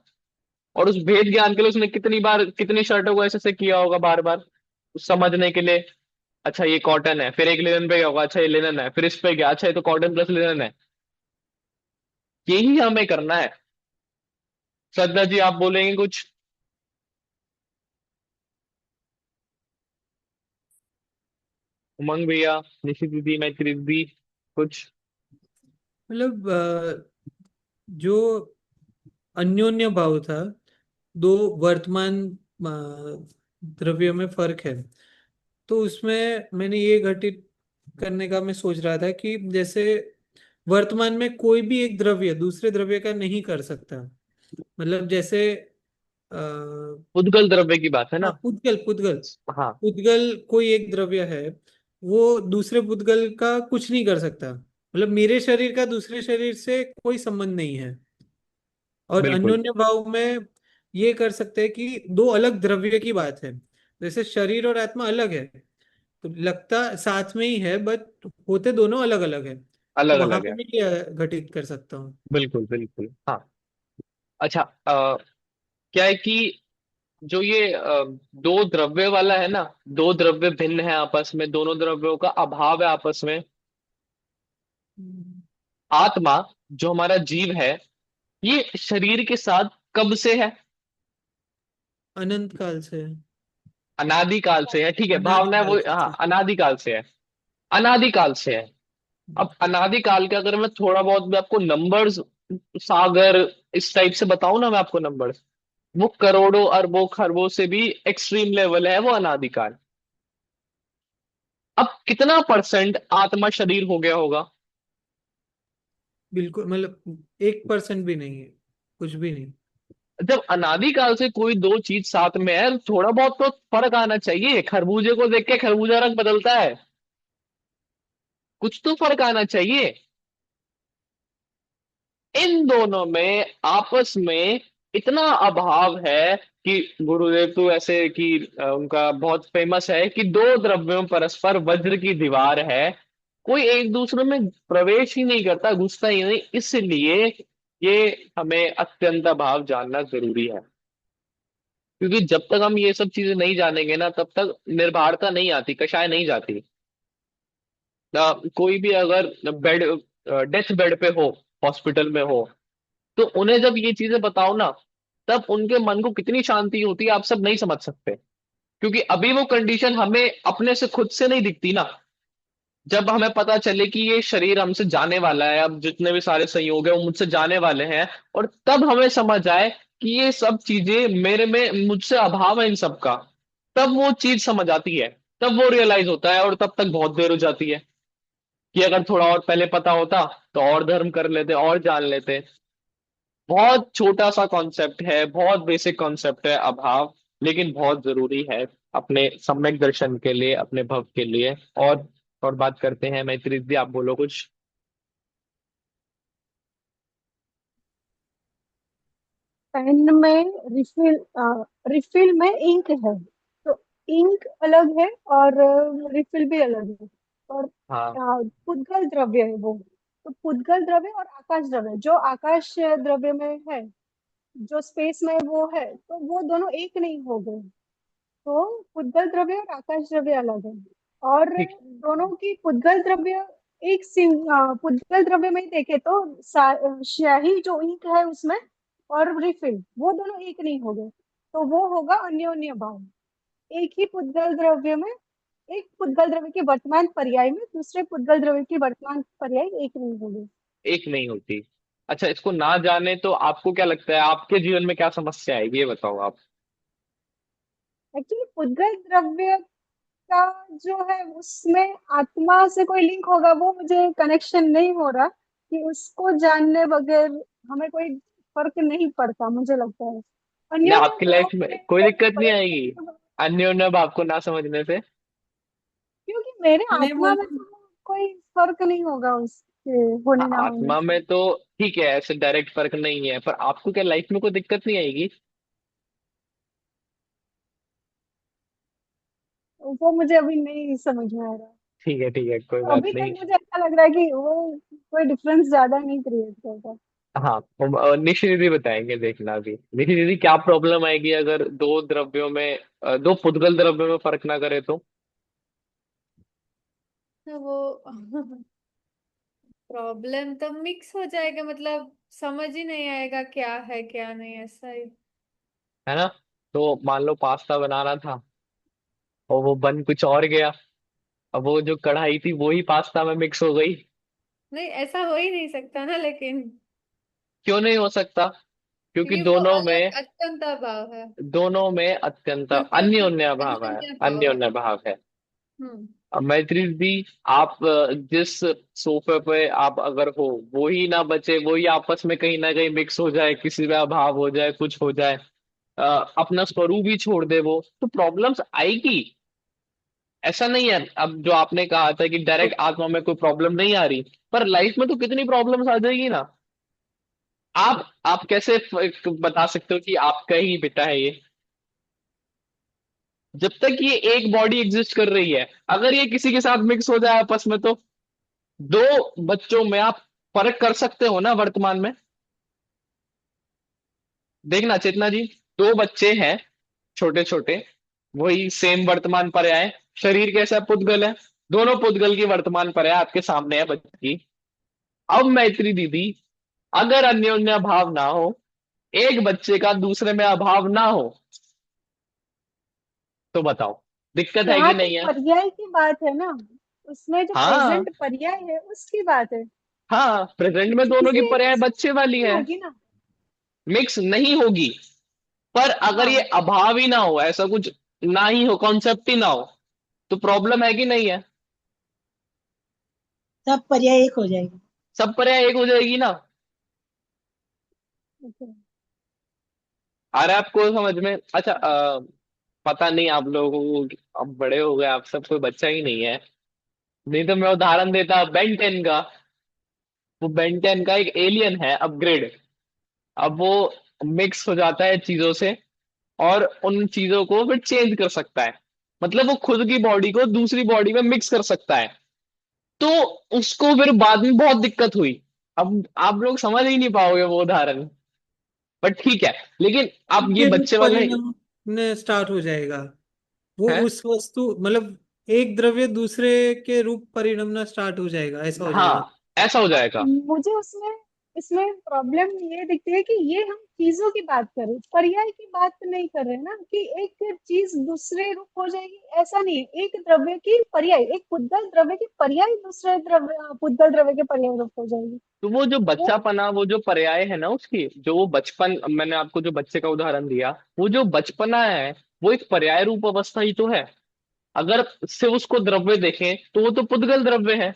और उस भेद ज्ञान के लिए उसने कितनी बार, कितनी शर्टों को ऐसे ऐसे किया होगा, बार बार समझने के लिए। अच्छा ये कॉटन है, फिर एक लिनन पे गया होगा, अच्छा ये लिनन है, फिर इस पे गया, अच्छा ये तो कॉटन प्लस लिनन है। यही हमें करना है। श्रद्धा जी, आप बोलेंगे कुछ? उमंग भैया, निशि दीदी, मैत्री दीदी, कुछ? मतलब जो अन्योन्य भाव था, दो वर्तमान द्रव्यों में फर्क है। तो उसमें मैंने ये घटित करने का मैं सोच रहा था कि जैसे वर्तमान में कोई भी एक द्रव्य दूसरे द्रव्य का नहीं कर सकता। मतलब जैसे आ, उद्गल द्रव्य की बात है हाँ, ना? पुद्गल पुद्गल हाँ, पुद्गल कोई एक द्रव्य है, वो दूसरे पुद्गल का कुछ नहीं कर सकता। मतलब मेरे शरीर का दूसरे शरीर से कोई संबंध नहीं है। और बिल्कुल अन्योन्य भाव में ये कर सकते हैं कि दो अलग द्रव्य की बात है। जैसे शरीर और आत्मा अलग है, तो लगता साथ में ही है, बट होते दोनों अलग अलग है। तो अलग वहां अलग पे है। मैं ये घटित कर सकता हूँ। बिल्कुल बिल्कुल, हाँ। अच्छा, क्या है कि जो ये दो द्रव्य वाला है ना, दो द्रव्य भिन्न है आपस में, दोनों द्रव्यों का अभाव है आपस में। आत्मा, जो हमारा जीव है, ये शरीर के साथ कब से है? अनंत काल से है। अनादिकाल से है, ठीक है, भावना अनादिकाल वो, से हाँ, ठीक है। अनादिकाल से है। अनादिकाल से है। अब अनादिकाल के अगर मैं थोड़ा बहुत भी आपको नंबर्स, सागर, इस टाइप से बताऊं ना मैं आपको नंबर्स, वो करोड़ों अरबों खरबों से भी एक्सट्रीम लेवल है वो अनादिकाल। अब कितना परसेंट आत्मा शरीर हो गया होगा? बिल्कुल, मतलब 1% भी नहीं है, कुछ भी नहीं। जब अनादिकाल से कोई दो चीज साथ में है, तो थोड़ा बहुत तो फर्क आना चाहिए। खरबूजे को देख के खरबूजा रंग बदलता है, कुछ तो फर्क आना चाहिए। इन दोनों में आपस में इतना अभाव है कि गुरुदेव तो ऐसे कि उनका बहुत फेमस है कि दो द्रव्यों परस्पर वज्र की दीवार है, कोई एक दूसरे में प्रवेश ही नहीं करता, घुसता ही नहीं। इसलिए ये हमें अत्यंत अभाव जानना जरूरी है। क्योंकि जब तक हम ये सब चीजें नहीं जानेंगे ना, तब तक निर्भरता नहीं आती, कषाय नहीं जाती। कोई भी अगर बेड, डेथ बेड पे हो, हॉस्पिटल में हो, तो उन्हें जब ये चीजें बताओ ना, तब उनके मन को कितनी शांति होती है, आप सब नहीं समझ सकते। क्योंकि अभी वो कंडीशन हमें अपने से खुद से नहीं दिखती ना। जब हमें पता चले कि ये शरीर हमसे जाने वाला है, अब जितने भी सारे संयोग है वो मुझसे जाने वाले हैं, और तब हमें समझ आए कि ये सब चीजें मेरे में, मुझसे अभाव है इन सब का, तब वो चीज समझ आती है, तब वो रियलाइज होता है। और तब तक बहुत देर हो जाती है। कि अगर थोड़ा और पहले पता होता, तो और धर्म कर लेते, और जान लेते। बहुत छोटा सा कॉन्सेप्ट है, बहुत बेसिक कॉन्सेप्ट है अभाव, लेकिन बहुत जरूरी है अपने सम्यक दर्शन के लिए, अपने भव के लिए। और बात करते हैं। मैत्री दीदी, आप बोलो कुछ। पेन में रिफिल रिफिल में इंक है, तो इंक अलग है और रिफिल भी अलग है। और हाँ। पुद्गल द्रव्य है वो। तो पुद्गल द्रव्य और आकाश द्रव्य, जो आकाश द्रव्य में है, जो स्पेस में वो है, तो वो दोनों एक नहीं हो गए। तो पुद्गल द्रव्य और आकाश द्रव्य अलग है। और ठीक। दोनों की पुद्गल द्रव्य पुद्गल द्रव्य में ही देखे तो स्याही जो इंक है उसमें और रिफिल, वो दोनों एक नहीं हो गए। तो वो होगा अन्योन्य भाव। एक ही पुद्गल द्रव्य में, एक पुद्गल द्रव्य के वर्तमान पर्याय में दूसरे पुद्गल द्रव्य की वर्तमान पर्याय एक नहीं होगी। एक नहीं होती। अच्छा, इसको ना जाने तो आपको क्या लगता है, आपके जीवन में क्या समस्या आएगी, ये बताओ आप। एक्चुअली पुद्गल द्रव्य का जो है उसमें आत्मा से कोई लिंक होगा, वो मुझे कनेक्शन नहीं हो रहा कि उसको जानने बगैर हमें कोई फर्क नहीं पड़ता, मुझे लगता है। ना, अन्योन्य आपकी भाव लाइफ में में कोई कोई दिक्कत नहीं फर्क आएगी नहीं होगा, अन्योन्य भाव को ना समझने से? क्योंकि मेरे नहीं आत्मा बोल। में तो कोई फर्क नहीं होगा उसके होने ना होने आत्मा से। में तो ठीक है, ऐसे डायरेक्ट फर्क नहीं है, पर आपको क्या लाइफ में कोई दिक्कत नहीं आएगी? वो मुझे अभी नहीं समझ में आ रहा। ठीक है, कोई तो बात अभी तक नहीं। मुझे ऐसा लग रहा है कि वो कोई डिफरेंस ज्यादा नहीं क्रिएट करता। हाँ, निशि दीदी बताएंगे, देखना अभी। निशि दीदी, क्या प्रॉब्लम आएगी अगर दो द्रव्यों में, दो पुद्गल द्रव्यों में फर्क ना करे तो? तो वो प्रॉब्लम तो मिक्स हो जाएगा, मतलब समझ ही नहीं आएगा क्या है क्या नहीं, ऐसा ही। है ना? तो मान लो पास्ता बनाना था और वो बन कुछ और गया, अब वो जो कढ़ाई थी वो ही पास्ता में मिक्स हो गई। नहीं, ऐसा हो ही नहीं सकता ना, लेकिन क्यों नहीं हो सकता? क्योंकि क्योंकि वो दोनों अलग में, अत्यंत अभाव है। अत्यंत अत्यंत अन्योन्य भाव है। अन्योन्य भाव है। अन्योन्य भाव है। हम्म। अब मैत्री दी, आप जिस सोफे पे आप अगर हो, वो ही ना बचे, वो ही आपस में कहीं ना कहीं मिक्स हो जाए, किसी में अभाव हो जाए, कुछ हो जाए, अ, अपना स्वरूप ही छोड़ दे वो, तो प्रॉब्लम्स आएगी। ऐसा नहीं है, अब जो आपने कहा था कि तो डायरेक्ट आत्मा में कोई प्रॉब्लम नहीं आ रही, पर लाइफ में तो कितनी प्रॉब्लम्स आ जाएगी ना। आप कैसे बता सकते हो कि आपका ही बेटा है ये? जब तक ये एक बॉडी एग्जिस्ट कर रही है, अगर ये किसी के साथ मिक्स हो जाए आपस में, तो दो बच्चों में आप फर्क कर सकते हो ना वर्तमान में? देखना चेतना जी, दो बच्चे हैं छोटे छोटे, वही सेम वर्तमान पर्याय, शरीर कैसा है? पुद्गल है। दोनों पुद्गल की वर्तमान पर्याय आपके सामने है बच्चे की। अब मैत्री दीदी, अगर अन्योन्य भाव ना हो, एक बच्चे का दूसरे में अभाव ना हो, तो बताओ दिक्कत है यहाँ कि तो नहीं है? पर्याय की बात है ना, उसमें जो हाँ। प्रेजेंट पर्याय है उसकी बात है। हाँ, प्रेजेंट में दोनों की इसलिए पर्याय मिक्स बच्चे वाली नहीं है। होगी ना। मिक्स नहीं होगी, पर अगर ये हाँ, अभाव ही ना हो, ऐसा कुछ ना ही हो, कॉन्सेप्ट ही ना हो, तो प्रॉब्लम है कि नहीं है? सब पर्याय एक हो जाएगी। सब पर्याय एक हो जाएगी ना। Okay. आ रहा है आपको समझ में? अच्छा, पता नहीं आप लोगों को, अब बड़े हो गए आप सब, कोई बच्चा ही नहीं है, नहीं तो मैं उदाहरण देता बेंटेन का। वो बेंटेन का एक एलियन है, अपग्रेड। अब वो मिक्स हो जाता है चीजों से, और उन चीजों को फिर चेंज कर सकता है, मतलब वो खुद की बॉडी को दूसरी बॉडी में मिक्स कर सकता है। तो उसको फिर बाद में बहुत दिक्कत हुई। अब आप लोग समझ ही नहीं पाओगे वो उदाहरण, बट ठीक है। लेकिन आप ये के रूप बच्चे वाला परिणाम में स्टार्ट हो जाएगा। वो है। उस वस्तु मतलब एक द्रव्य दूसरे के रूप परिणमना स्टार्ट हो जाएगा, ऐसा हो जाएगा। हाँ, ऐसा हो जाएगा। मुझे उसमें इसमें प्रॉब्लम ये दिखती है कि ये हम चीजों की बात कर रहे हैं, पर्याय की बात नहीं कर रहे हैं ना, कि एक चीज दूसरे रूप हो जाएगी, ऐसा नहीं है। एक द्रव्य की पर्याय, एक पुद्गल द्रव्य की पर्याय दूसरे द्रव्य पुद्गल द्रव्य के पर्याय रूप हो जाएगी। तो वो जो वो बच्चापना, वो जो पर्याय है ना उसकी, जो वो बचपन, मैंने आपको जो बच्चे का उदाहरण दिया, वो जो बचपना है, वो एक पर्याय रूप अवस्था ही तो है। अगर सिर्फ उसको द्रव्य देखें तो वो तो पुद्गल द्रव्य है।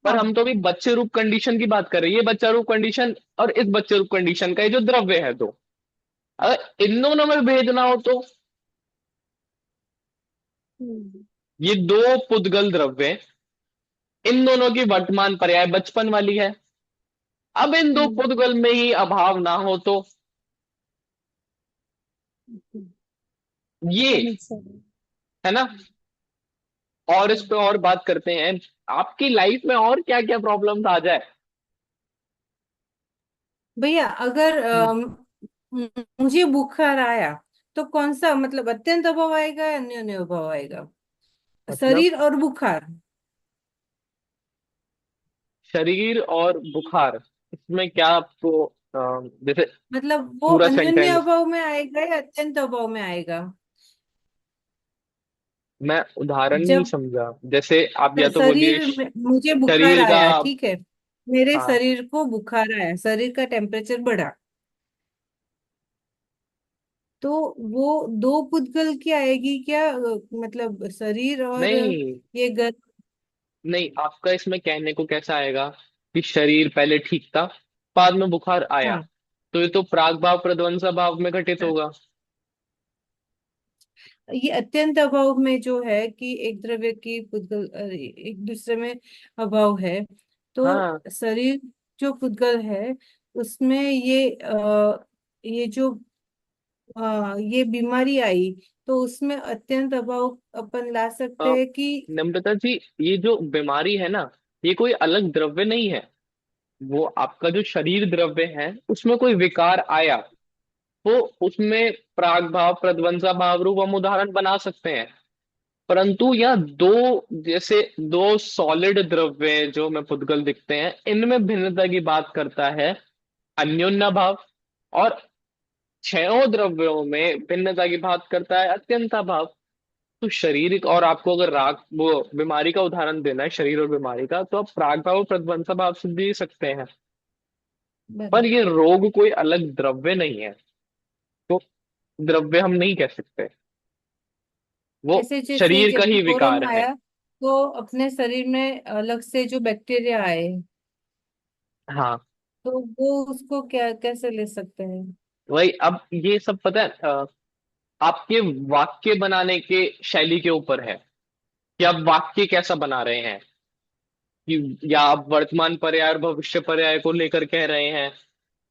पर हाँ हम तो अभी बच्चे रूप कंडीशन की बात कर रहे हैं, ये बच्चा रूप कंडीशन और इस बच्चे रूप कंडीशन का ये जो द्रव्य है, तो अगर इन दोनों में भेद ना हो तो हम्म, ये दो पुद्गल द्रव्य, इन दोनों की वर्तमान पर्याय बचपन वाली है। अब इन दो हम्म, पुद्गल में ही अभाव ना हो तो ये, समझ सकते। है ना। और इस पे और बात करते हैं, आपकी लाइफ में और क्या क्या प्रॉब्लम्स आ जाए। भैया अगर हम्म, मुझे बुखार आया तो कौन सा मतलब अत्यंत अभाव आएगा या अन्योन्य अभाव आएगा? मतलब शरीर और बुखार। शरीर और बुखार, इसमें क्या आपको जैसे मतलब वो पूरा अन्योन्य सेंटेंस अभाव में आएगा या अत्यंत अभाव में आएगा? मैं उदाहरण नहीं जब समझा, जैसे आप या तो बोलिए शरीर में मुझे बुखार शरीर का। आया, ठीक है, मेरे हाँ शरीर को बुखार आया, शरीर का टेम्परेचर बढ़ा, तो वो दो पुद्गल की आएगी क्या? मतलब शरीर और नहीं, ये नहीं आपका इसमें कहने को कैसा आएगा कि शरीर पहले ठीक था, बाद में बुखार आया, हाँ, तो ये तो प्राग भाव प्रध्वंसा भाव में घटित होगा। ये अत्यंत अभाव में जो है कि एक द्रव्य की पुद्गल एक दूसरे में अभाव है, हाँ तो शरीर जो पुद्गल है उसमें ये जो ये बीमारी आई, तो उसमें अत्यंत अभाव अपन ला सकते अ, हैं कि नम्रता जी, ये जो बीमारी है ना, ये कोई अलग द्रव्य नहीं है। वो आपका जो शरीर द्रव्य है उसमें कोई विकार आया, वो उसमें प्राग भाव प्रध्वंसा भाव रूप हम उदाहरण बना सकते हैं। परंतु यह दो, जैसे दो सॉलिड द्रव्य जो में पुद्गल दिखते हैं, इनमें भिन्नता की बात करता है अन्योन्य भाव, और छयों द्रव्यों में भिन्नता की बात करता है अत्यंता भाव। तो शारीरिक, और आपको अगर राग वो बीमारी का उदाहरण देना है शरीर और बीमारी का, तो आप प्राग भाव और प्रध्वंसा भाव से दे सकते हैं। पर बराबर। ये रोग कोई अलग द्रव्य नहीं है, तो द्रव्य हम नहीं कह सकते, वो ऐसे जैसे शरीर का जब ही विकार कोरोना है। आया तो अपने शरीर में अलग से जो बैक्टीरिया आए, हाँ तो वो उसको क्या कैसे ले सकते हैं? वही, अब ये सब पता है आपके वाक्य बनाने के शैली के ऊपर है कि आप वाक्य कैसा बना रहे हैं, कि या आप वर्तमान पर्याय और भविष्य पर्याय को लेकर कह रहे हैं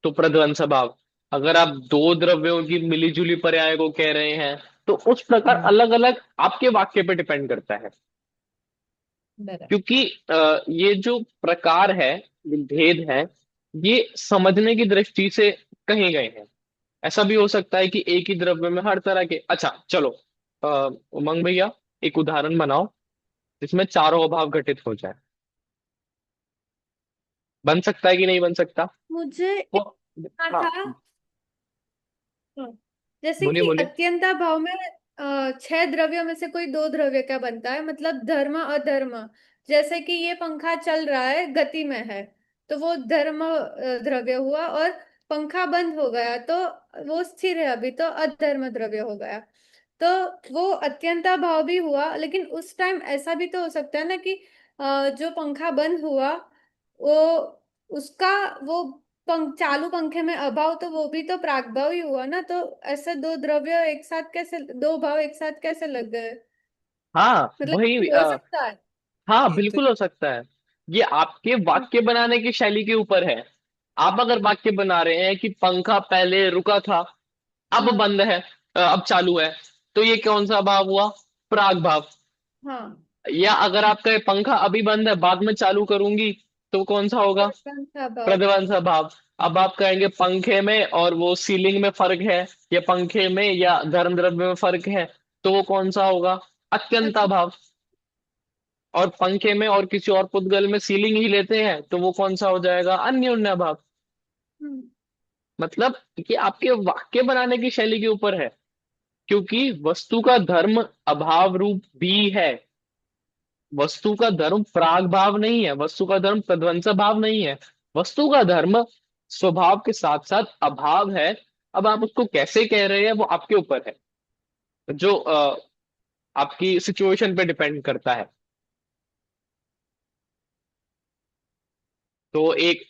तो प्रध्वंस भाव, अगर आप दो द्रव्यों की मिलीजुली पर्याय को कह रहे हैं तो उस प्रकार हाँ, अलग अलग आपके वाक्य पे डिपेंड करता है। बराबर। क्योंकि ये जो प्रकार है, ये भेद है, ये समझने की दृष्टि से कहे गए हैं। ऐसा भी हो सकता है कि एक ही द्रव्य में हर तरह के, अच्छा चलो अ, उमंग भैया एक उदाहरण बनाओ जिसमें चारों अभाव घटित हो जाए, बन सकता है कि नहीं बन सकता मुझे वो। हाँ हाँ था। हाँ। जैसे बोलिए कि बोलिए। अत्यंता भाव में छह द्रव्यों में से कोई दो द्रव्य का बनता है, मतलब धर्म अधर्म। जैसे कि ये पंखा चल रहा है, गति में है, तो वो धर्म द्रव्य हुआ, और पंखा बंद हो गया तो वो स्थिर है अभी, तो अधर्म द्रव्य हो गया। तो वो अत्यंता भाव भी हुआ, लेकिन उस टाइम ऐसा भी तो हो सकता है ना कि जो पंखा बंद हुआ वो उसका वो चालू पंखे में अभाव, तो वो भी तो प्रागभाव ही हुआ ना, तो ऐसे दो द्रव्य एक साथ कैसे, दो भाव एक साथ कैसे लग गए? हाँ मतलब वही हो सकता है। हाँ ये तो बिल्कुल हो सकता है। ये आपके वाक्य बनाने की शैली के ऊपर है। आप अगर वाक्य बना रहे हैं कि पंखा पहले रुका था, अब हाँ, बंद है, अब चालू है, तो ये कौन सा भाव हुआ? प्राग भाव। हाँ, या अगर आपका ये पंखा अभी बंद है, बाद में चालू करूंगी, तो कौन सा होगा? प्रशंसा भाव। प्रतिबंध भाव। अब आप कहेंगे पंखे में और वो सीलिंग में फर्क है, या पंखे में या धर्म द्रव्य में फर्क है, तो वो कौन सा होगा? अत्यंता अच्छा। भाव। और पंखे में और किसी और पुद्गल में सीलिंग ही लेते हैं तो वो कौन सा हो जाएगा? अन्योन्या भाव। हम्म, मतलब कि आपके वाक्य बनाने की शैली के ऊपर है, क्योंकि वस्तु का धर्म अभाव रूप भी है। वस्तु का धर्म प्राग भाव नहीं है, वस्तु का धर्म प्रध्वंस भाव नहीं है। वस्तु का धर्म स्वभाव के साथ साथ अभाव है। अब आप उसको कैसे कह रहे हैं वो आपके ऊपर है, जो आपकी सिचुएशन पे डिपेंड करता है। तो एक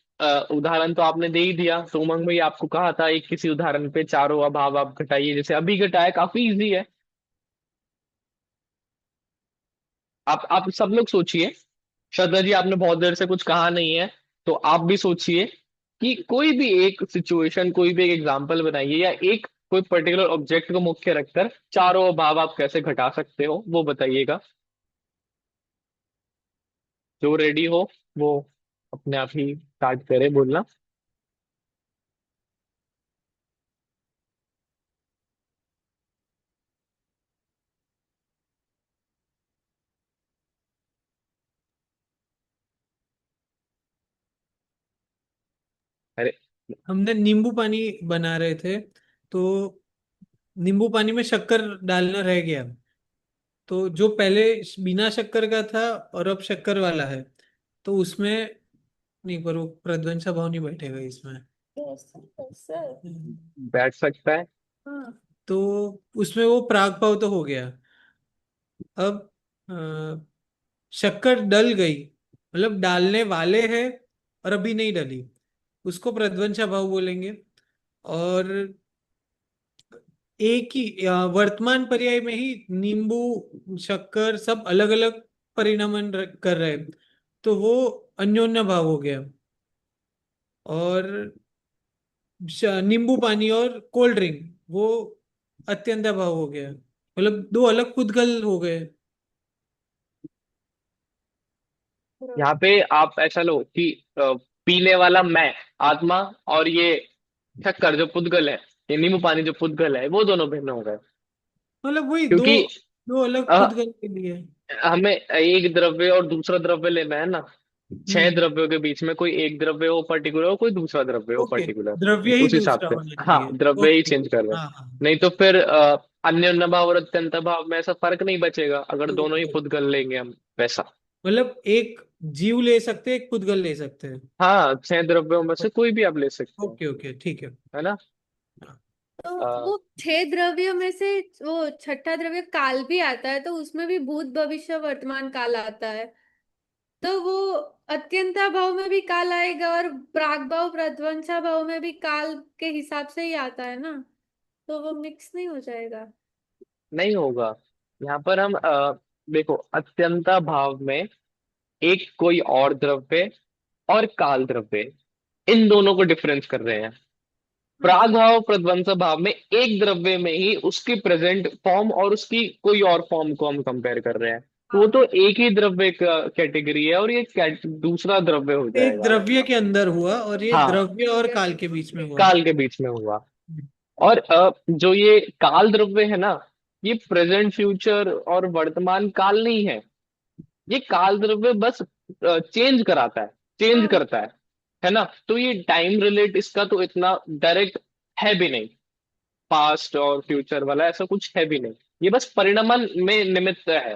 उदाहरण तो आपने दे ही दिया। तो उमंग भाई, आपको कहा था एक किसी उदाहरण पे चारों अभाव आप घटाइए, जैसे अभी घटाया, काफी इजी है। आप सब लोग सोचिए। श्रद्धा जी, आपने बहुत देर से कुछ कहा नहीं है, तो आप भी सोचिए कि कोई भी एक सिचुएशन, कोई भी एक एग्जांपल बनाइए, या एक कोई पर्टिकुलर ऑब्जेक्ट को मुख्य रखकर चारों अभाव आप कैसे घटा सकते हो, वो बताइएगा। जो रेडी हो वो अपने आप ही स्टार्ट करे बोलना। अरे, हमने नींबू पानी बना रहे थे, तो नींबू पानी में शक्कर डालना रह गया। तो जो पहले बिना शक्कर का था और अब शक्कर वाला है, तो उसमें नहीं, पर वो प्रध्वंसा भाव नहीं बैठेगा इसमें। कैसे कैसे? बैठ सकता है। हाँ। तो उसमें वो प्राग भाव तो हो गया। अब शक्कर डल गई, मतलब डालने वाले हैं और अभी नहीं डली, उसको प्रध्वंसा भाव बोलेंगे। और एक ही वर्तमान पर्याय में ही नींबू शक्कर सब अलग अलग परिणमन कर रहे हैं, तो वो अन्योन्य भाव हो गया। और नींबू पानी और कोल्ड ड्रिंक वो अत्यंत भाव हो गया, मतलब दो अलग पुद्गल हो गए। यहाँ पे आप ऐसा लो कि पीने वाला मैं, आत्मा, और ये शक्कर जो पुद्गल है, ये नींबू पानी जो पुद्गल है, वो दोनों भिन्न हो गए। मतलब वही दो, क्योंकि दो अलग अ, पुद्गल के लिए। हमें एक द्रव्य और दूसरा द्रव्य लेना है ना। छह हम्म। द्रव्यों के बीच में कोई एक द्रव्य हो पर्टिकुलर, और कोई दूसरा द्रव्य हो ओके, पर्टिकुलर। द्रव्य ही उस हिसाब दूसरा से, होना हाँ, चाहिए। द्रव्य ही ओके। चेंज कर रहे हैं। हाँ हाँ। नहीं तो फिर अन्य भाव और अत्यंत भाव में ऐसा फर्क नहीं बचेगा अगर दोनों ही ओके, पुद्गल लेंगे हम, वैसा। मतलब एक जीव ले सकते हैं, एक पुद्गल ले सकते हैं। हाँ, छह द्रव्यों में से कोई भी आप ले सकते हो, ओके ओके, ठीक है। है ना। तो अ, वो छह द्रव्यों में से वो छठा द्रव्य काल भी आता है, तो उसमें भी भूत भविष्य वर्तमान काल आता है। तो वो अत्यंता भाव में भी काल आएगा और प्राग भाव प्रध्वंसा भाव में भी काल के हिसाब से ही आता है ना। तो वो मिक्स नहीं हो जाएगा। नहीं होगा। यहाँ पर हम देखो, अत्यंता भाव में एक कोई और द्रव्य और काल द्रव्य, इन दोनों को डिफरेंस कर रहे हैं। प्राग अच्छा। भाव प्रध्वंस भाव में एक द्रव्य में ही उसकी प्रेजेंट फॉर्म और उसकी कोई और फॉर्म को हम कंपेयर कर रहे हैं। तो वो हाँ। तो एक ही द्रव्य का कैटेगरी है, और ये दूसरा द्रव्य हो एक जाएगा। द्रव्य के अंदर हुआ और ये हाँ, द्रव्य और काल के बीच में हुआ। काल के बीच में हुआ। और जो ये काल द्रव्य है ना, ये प्रेजेंट, फ्यूचर और वर्तमान काल नहीं है। ये काल द्रव्य बस चेंज कराता है, चेंज हाँ। करता है ना। तो ये टाइम रिलेट इसका तो इतना डायरेक्ट है भी नहीं, पास्ट और फ्यूचर वाला ऐसा कुछ है भी नहीं। ये बस परिणमन में निमित्त है।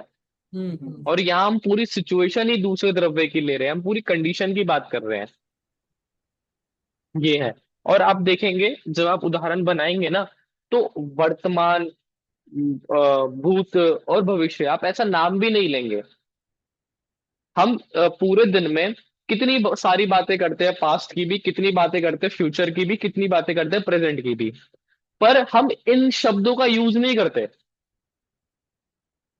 हम्म। और यहाँ हम पूरी सिचुएशन ही दूसरे द्रव्य की ले रहे हैं, हम पूरी कंडीशन की बात कर रहे हैं, ये है। और आप देखेंगे जब आप उदाहरण बनाएंगे ना, तो वर्तमान, भूत और भविष्य, आप ऐसा नाम भी नहीं लेंगे। हम पूरे दिन में कितनी सारी बातें करते हैं, पास्ट की भी कितनी बातें करते हैं, फ्यूचर की भी कितनी बातें करते हैं, प्रेजेंट की भी, पर हम इन शब्दों का यूज नहीं करते।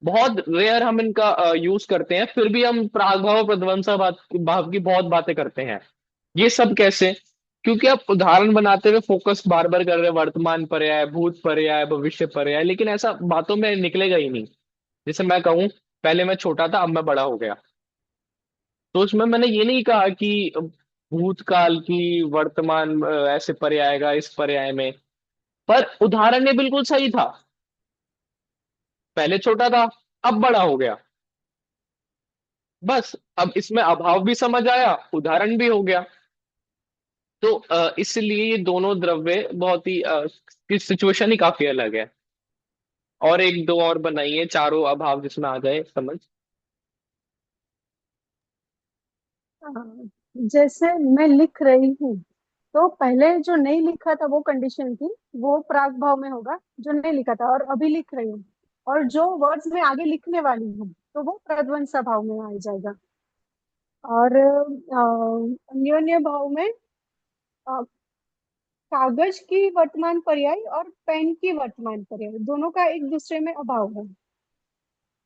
बहुत रेयर हम इनका यूज करते हैं, फिर भी हम प्रागभाव प्रध्वंसा भाव की बहुत बातें करते हैं। ये सब कैसे? क्योंकि आप उदाहरण बनाते हुए फोकस बार बार कर रहे हैं वर्तमान पर्याय, भूत पर्याय, भविष्य पर्याय, लेकिन ऐसा बातों में निकलेगा ही नहीं। जैसे मैं कहूं, पहले मैं छोटा था, अब मैं बड़ा हो गया, तो उसमें मैंने ये नहीं कहा कि भूतकाल की वर्तमान ऐसे पर्याय आएगा इस पर्याय में, पर उदाहरण ये बिल्कुल सही था। पहले छोटा था, अब बड़ा हो गया, बस। अब इसमें अभाव भी समझ आया, उदाहरण भी हो गया। तो इसलिए ये दोनों द्रव्य बहुत ही की सिचुएशन ही काफी अलग है। और एक दो और बनाइए, चारों अभाव जिसमें आ जाए समझ। हाँ, जैसे मैं लिख रही हूँ, तो पहले जो नहीं लिखा था वो कंडीशन थी, वो प्राग भाव में होगा जो नहीं लिखा था, और अभी लिख रही हूँ, और जो वर्ड्स मैं आगे लिखने वाली हूँ तो वो प्रध्वंसा भाव में आ जाएगा। और अन्योन्य भाव में अ, कागज की वर्तमान पर्याय और पेन की वर्तमान पर्याय दोनों का एक दूसरे में अभाव है,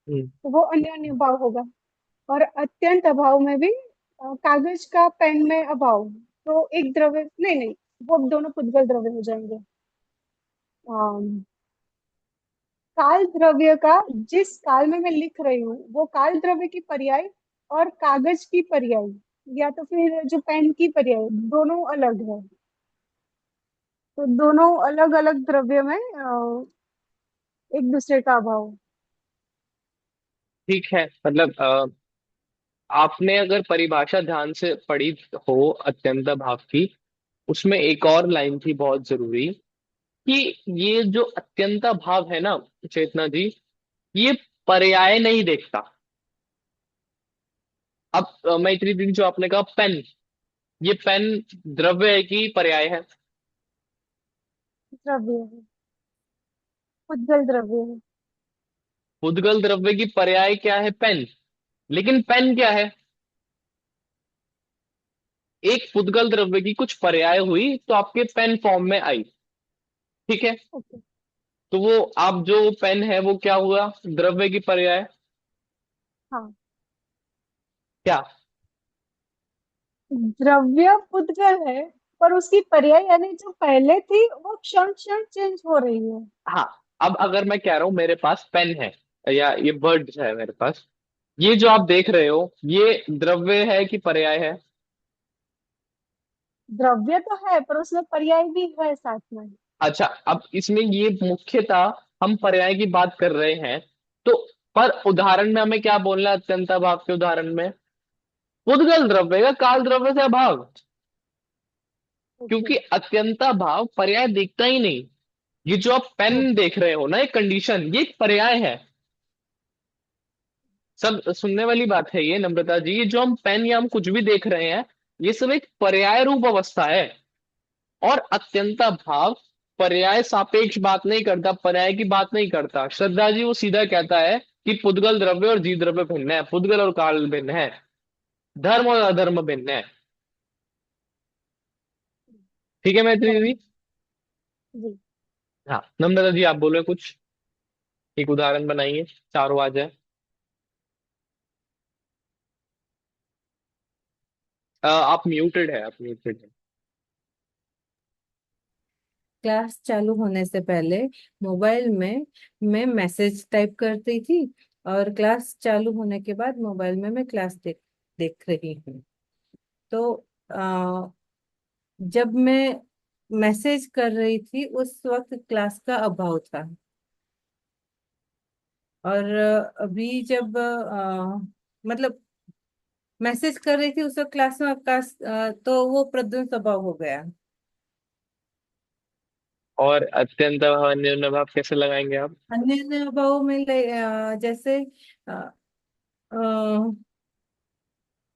हम्म। तो वो अन्योन्य भाव होगा। और अत्यंत अभाव में भी कागज का पेन में अभाव, तो एक द्रव्य नहीं नहीं, वो दोनों पुद्गल द्रव्य हो जाएंगे। अम, काल द्रव्य का, जिस काल में मैं लिख रही हूँ वो काल द्रव्य की पर्याय और कागज की पर्याय या तो फिर जो पेन की पर्याय दोनों अलग है, तो दोनों अलग अलग द्रव्य में एक दूसरे का अभाव। ठीक है, मतलब आपने अगर परिभाषा ध्यान से पढ़ी हो अत्यंत भाव की, उसमें एक और लाइन थी बहुत जरूरी, कि ये जो अत्यंत भाव है ना चेतना जी, ये पर्याय नहीं देखता। अब मैत्री दीदी, जो आपने कहा पेन, ये पेन द्रव्य है कि पर्याय है? द्रव्य है, उज्जवल द्रव्य है। उद्गल द्रव्य की पर्याय क्या है? पेन। लेकिन पेन क्या है? एक पुद्गल द्रव्य की कुछ पर्याय हुई तो आपके पेन फॉर्म में आई। ठीक है, ओके। तो वो आप जो पेन है वो क्या हुआ? द्रव्य की पर्याय। हाँ, क्या? द्रव्य पुद्गल है, पर उसकी पर्याय यानी जो पहले थी वो क्षण क्षण चेंज हो रही है। हाँ। अब अगर मैं कह रहा हूं मेरे पास पेन है, या ये वर्ड है मेरे पास, ये जो आप देख रहे हो ये द्रव्य है कि पर्याय है? द्रव्य तो है पर उसमें पर्याय भी है साथ में। अच्छा, अब इसमें ये मुख्यतः हम पर्याय की बात कर रहे हैं, तो पर उदाहरण में हमें क्या बोलना है? अत्यंत भाव के उदाहरण में उद्गल द्रव्य का काल द्रव्य से अभाव, ओके। क्योंकि अत्यंता भाव पर्याय दिखता ही नहीं। ये जो आप पेन ओके। देख रहे हो ना, एक कंडीशन, ये एक पर्याय है। सब सुनने वाली बात है ये, नम्रता जी, ये जो हम पेन या हम कुछ भी देख रहे हैं, ये सब एक पर्याय रूप अवस्था है। और अत्यंता भाव पर्याय सापेक्ष बात नहीं करता, पर्याय की बात नहीं करता। श्रद्धा जी वो सीधा कहता है कि पुद्गल द्रव्य और जी द्रव्य भिन्न है, पुद्गल और काल भिन्न है, धर्म और अधर्म भिन्न है। ठीक है मैत्री बराबर। दीदी? जी। हाँ, नम्रता जी आप बोले कुछ, एक उदाहरण बनाइए, चारों आ जाए। आप म्यूटेड है, आप म्यूटेड है। क्लास चालू होने से पहले मोबाइल में मैं मैसेज टाइप करती थी, और क्लास चालू होने के बाद मोबाइल में मैं क्लास देख देख रही हूँ। तो जब मैं मैसेज कर रही थी उस वक्त क्लास का अभाव था, और अभी जब मतलब मैसेज कर रही थी उस वक्त क्लास में क्लास, तो वो प्रद्युम्न स्वभाव हो गया। और अत्यंत भाव अन्योन्य भाव कैसे लगाएंगे आप? अन्य अभाव में जैसे अ, अ,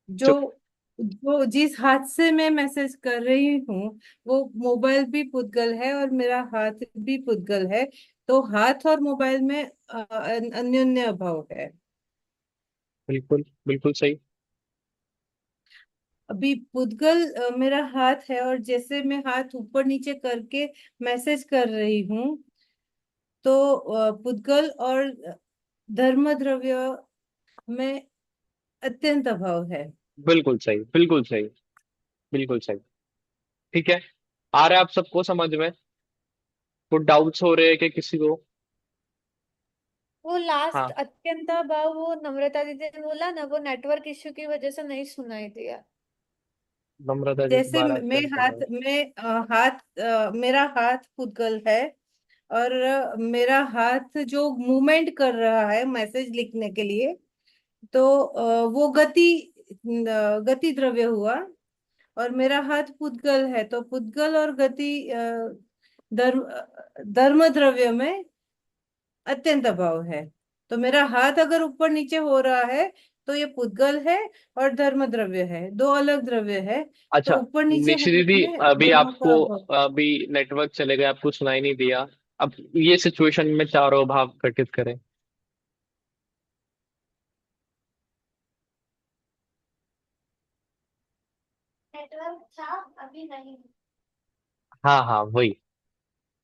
जो जो जो जिस हाथ से मैं मैसेज कर रही हूँ वो मोबाइल भी पुद्गल है और मेरा हाथ भी पुद्गल है, तो हाथ और मोबाइल में अन्योन्य अभाव है। बिल्कुल बिल्कुल सही। अभी पुद्गल मेरा हाथ है, और जैसे मैं हाथ ऊपर नीचे करके मैसेज कर रही हूँ, तो पुद्गल और धर्म द्रव्य में अत्यंत अभाव है। बिल्कुल सही, बिल्कुल सही, बिल्कुल सही। ठीक है, आ रहा है आप सबको समझ में? कुछ डाउट्स हो रहे हैं कि किसी को? वो लास्ट हाँ, अत्यंता भाव, वो नम्रता दीदी ने बोला ना, वो नेटवर्क इश्यू की वजह से नहीं सुनाई दिया। नम्रता जी जैसे दोबारा मैं अत्यंत हाथ भाव। में मेरा हाथ पुद्गल है, और मेरा हाथ जो मूवमेंट कर रहा है मैसेज लिखने के लिए, तो वो गति द्रव्य हुआ। और मेरा हाथ पुद्गल है, तो पुद्गल और गति धर्म धर्म द्रव्य में अत्यंत अभाव है। तो मेरा हाथ अगर ऊपर नीचे हो रहा है तो ये पुद्गल है, और धर्म द्रव्य है, दो अलग द्रव्य है। अच्छा, तो ऊपर नीचे निशि होने दीदी, में अभी दोनों का आपको, अभाव। अभी नेटवर्क चले गए, आपको सुनाई नहीं दिया। अब ये सिचुएशन में चारों भाव घटित करें। नेटवर्क था अभी नहीं। हाँ हाँ वही,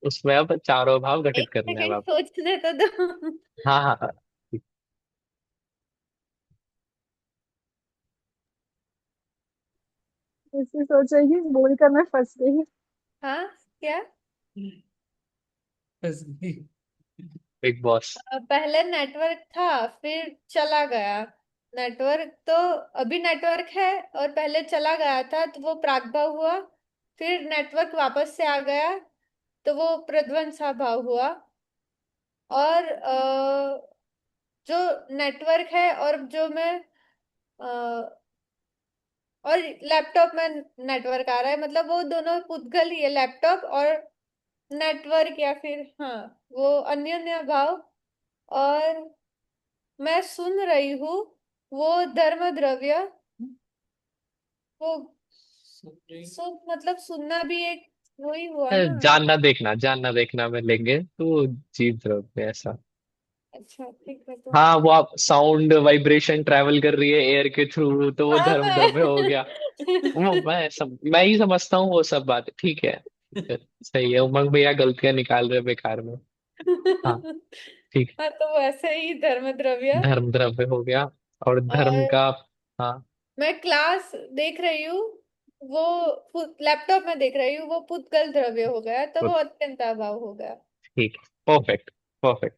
उसमें अब चारों भाव गठित एक करने हैं अब सेकंड आप। सोचने तो दो। हाँ हाँ हाँ। ऐसे सोचेगी बोल कर मैं फंस गई। हाँ, क्या? बस भी। Big boss. पहले नेटवर्क था, फिर चला गया। नेटवर्क तो अभी नेटवर्क है और पहले चला गया था तो वो प्रागभाव हुआ। फिर नेटवर्क वापस से आ गया तो वो प्रध्वंसा भाव हुआ। और जो नेटवर्क है और जो मैं और लैपटॉप में नेटवर्क आ रहा है, मतलब वो दोनों पुद्गल ही है, लैपटॉप और नेटवर्क, या फिर हाँ वो अन्योन्य भाव। और मैं सुन रही हूँ, वो धर्म द्रव्य, वो सुन मतलब सुनना भी एक वही हुआ ना। जानना देखना में लेंगे तो जीव द्रव्य ऐसा। अच्छा ठीक है तो। हाँ वो आप साउंड वाइब्रेशन ट्रैवल कर रही है एयर के थ्रू तो वो हाँ धर्म द्रव्य हो गया। वो मैं ही समझता हूँ वो सब बात ठीक है। ठीक है, सही है, उमंग भैया गलतियां निकाल रहे हैं बेकार में। हाँ ठीक हाँ तो वैसे ही धर्म है, द्रव्य। धर्म द्रव्य हो गया। और धर्म और का। हाँ मैं क्लास देख रही हूँ, वो लैपटॉप में देख रही हूँ, वो पुद्गल द्रव्य हो गया तो वो अत्यंत अभाव हो गया। ठीक है, परफेक्ट परफेक्ट।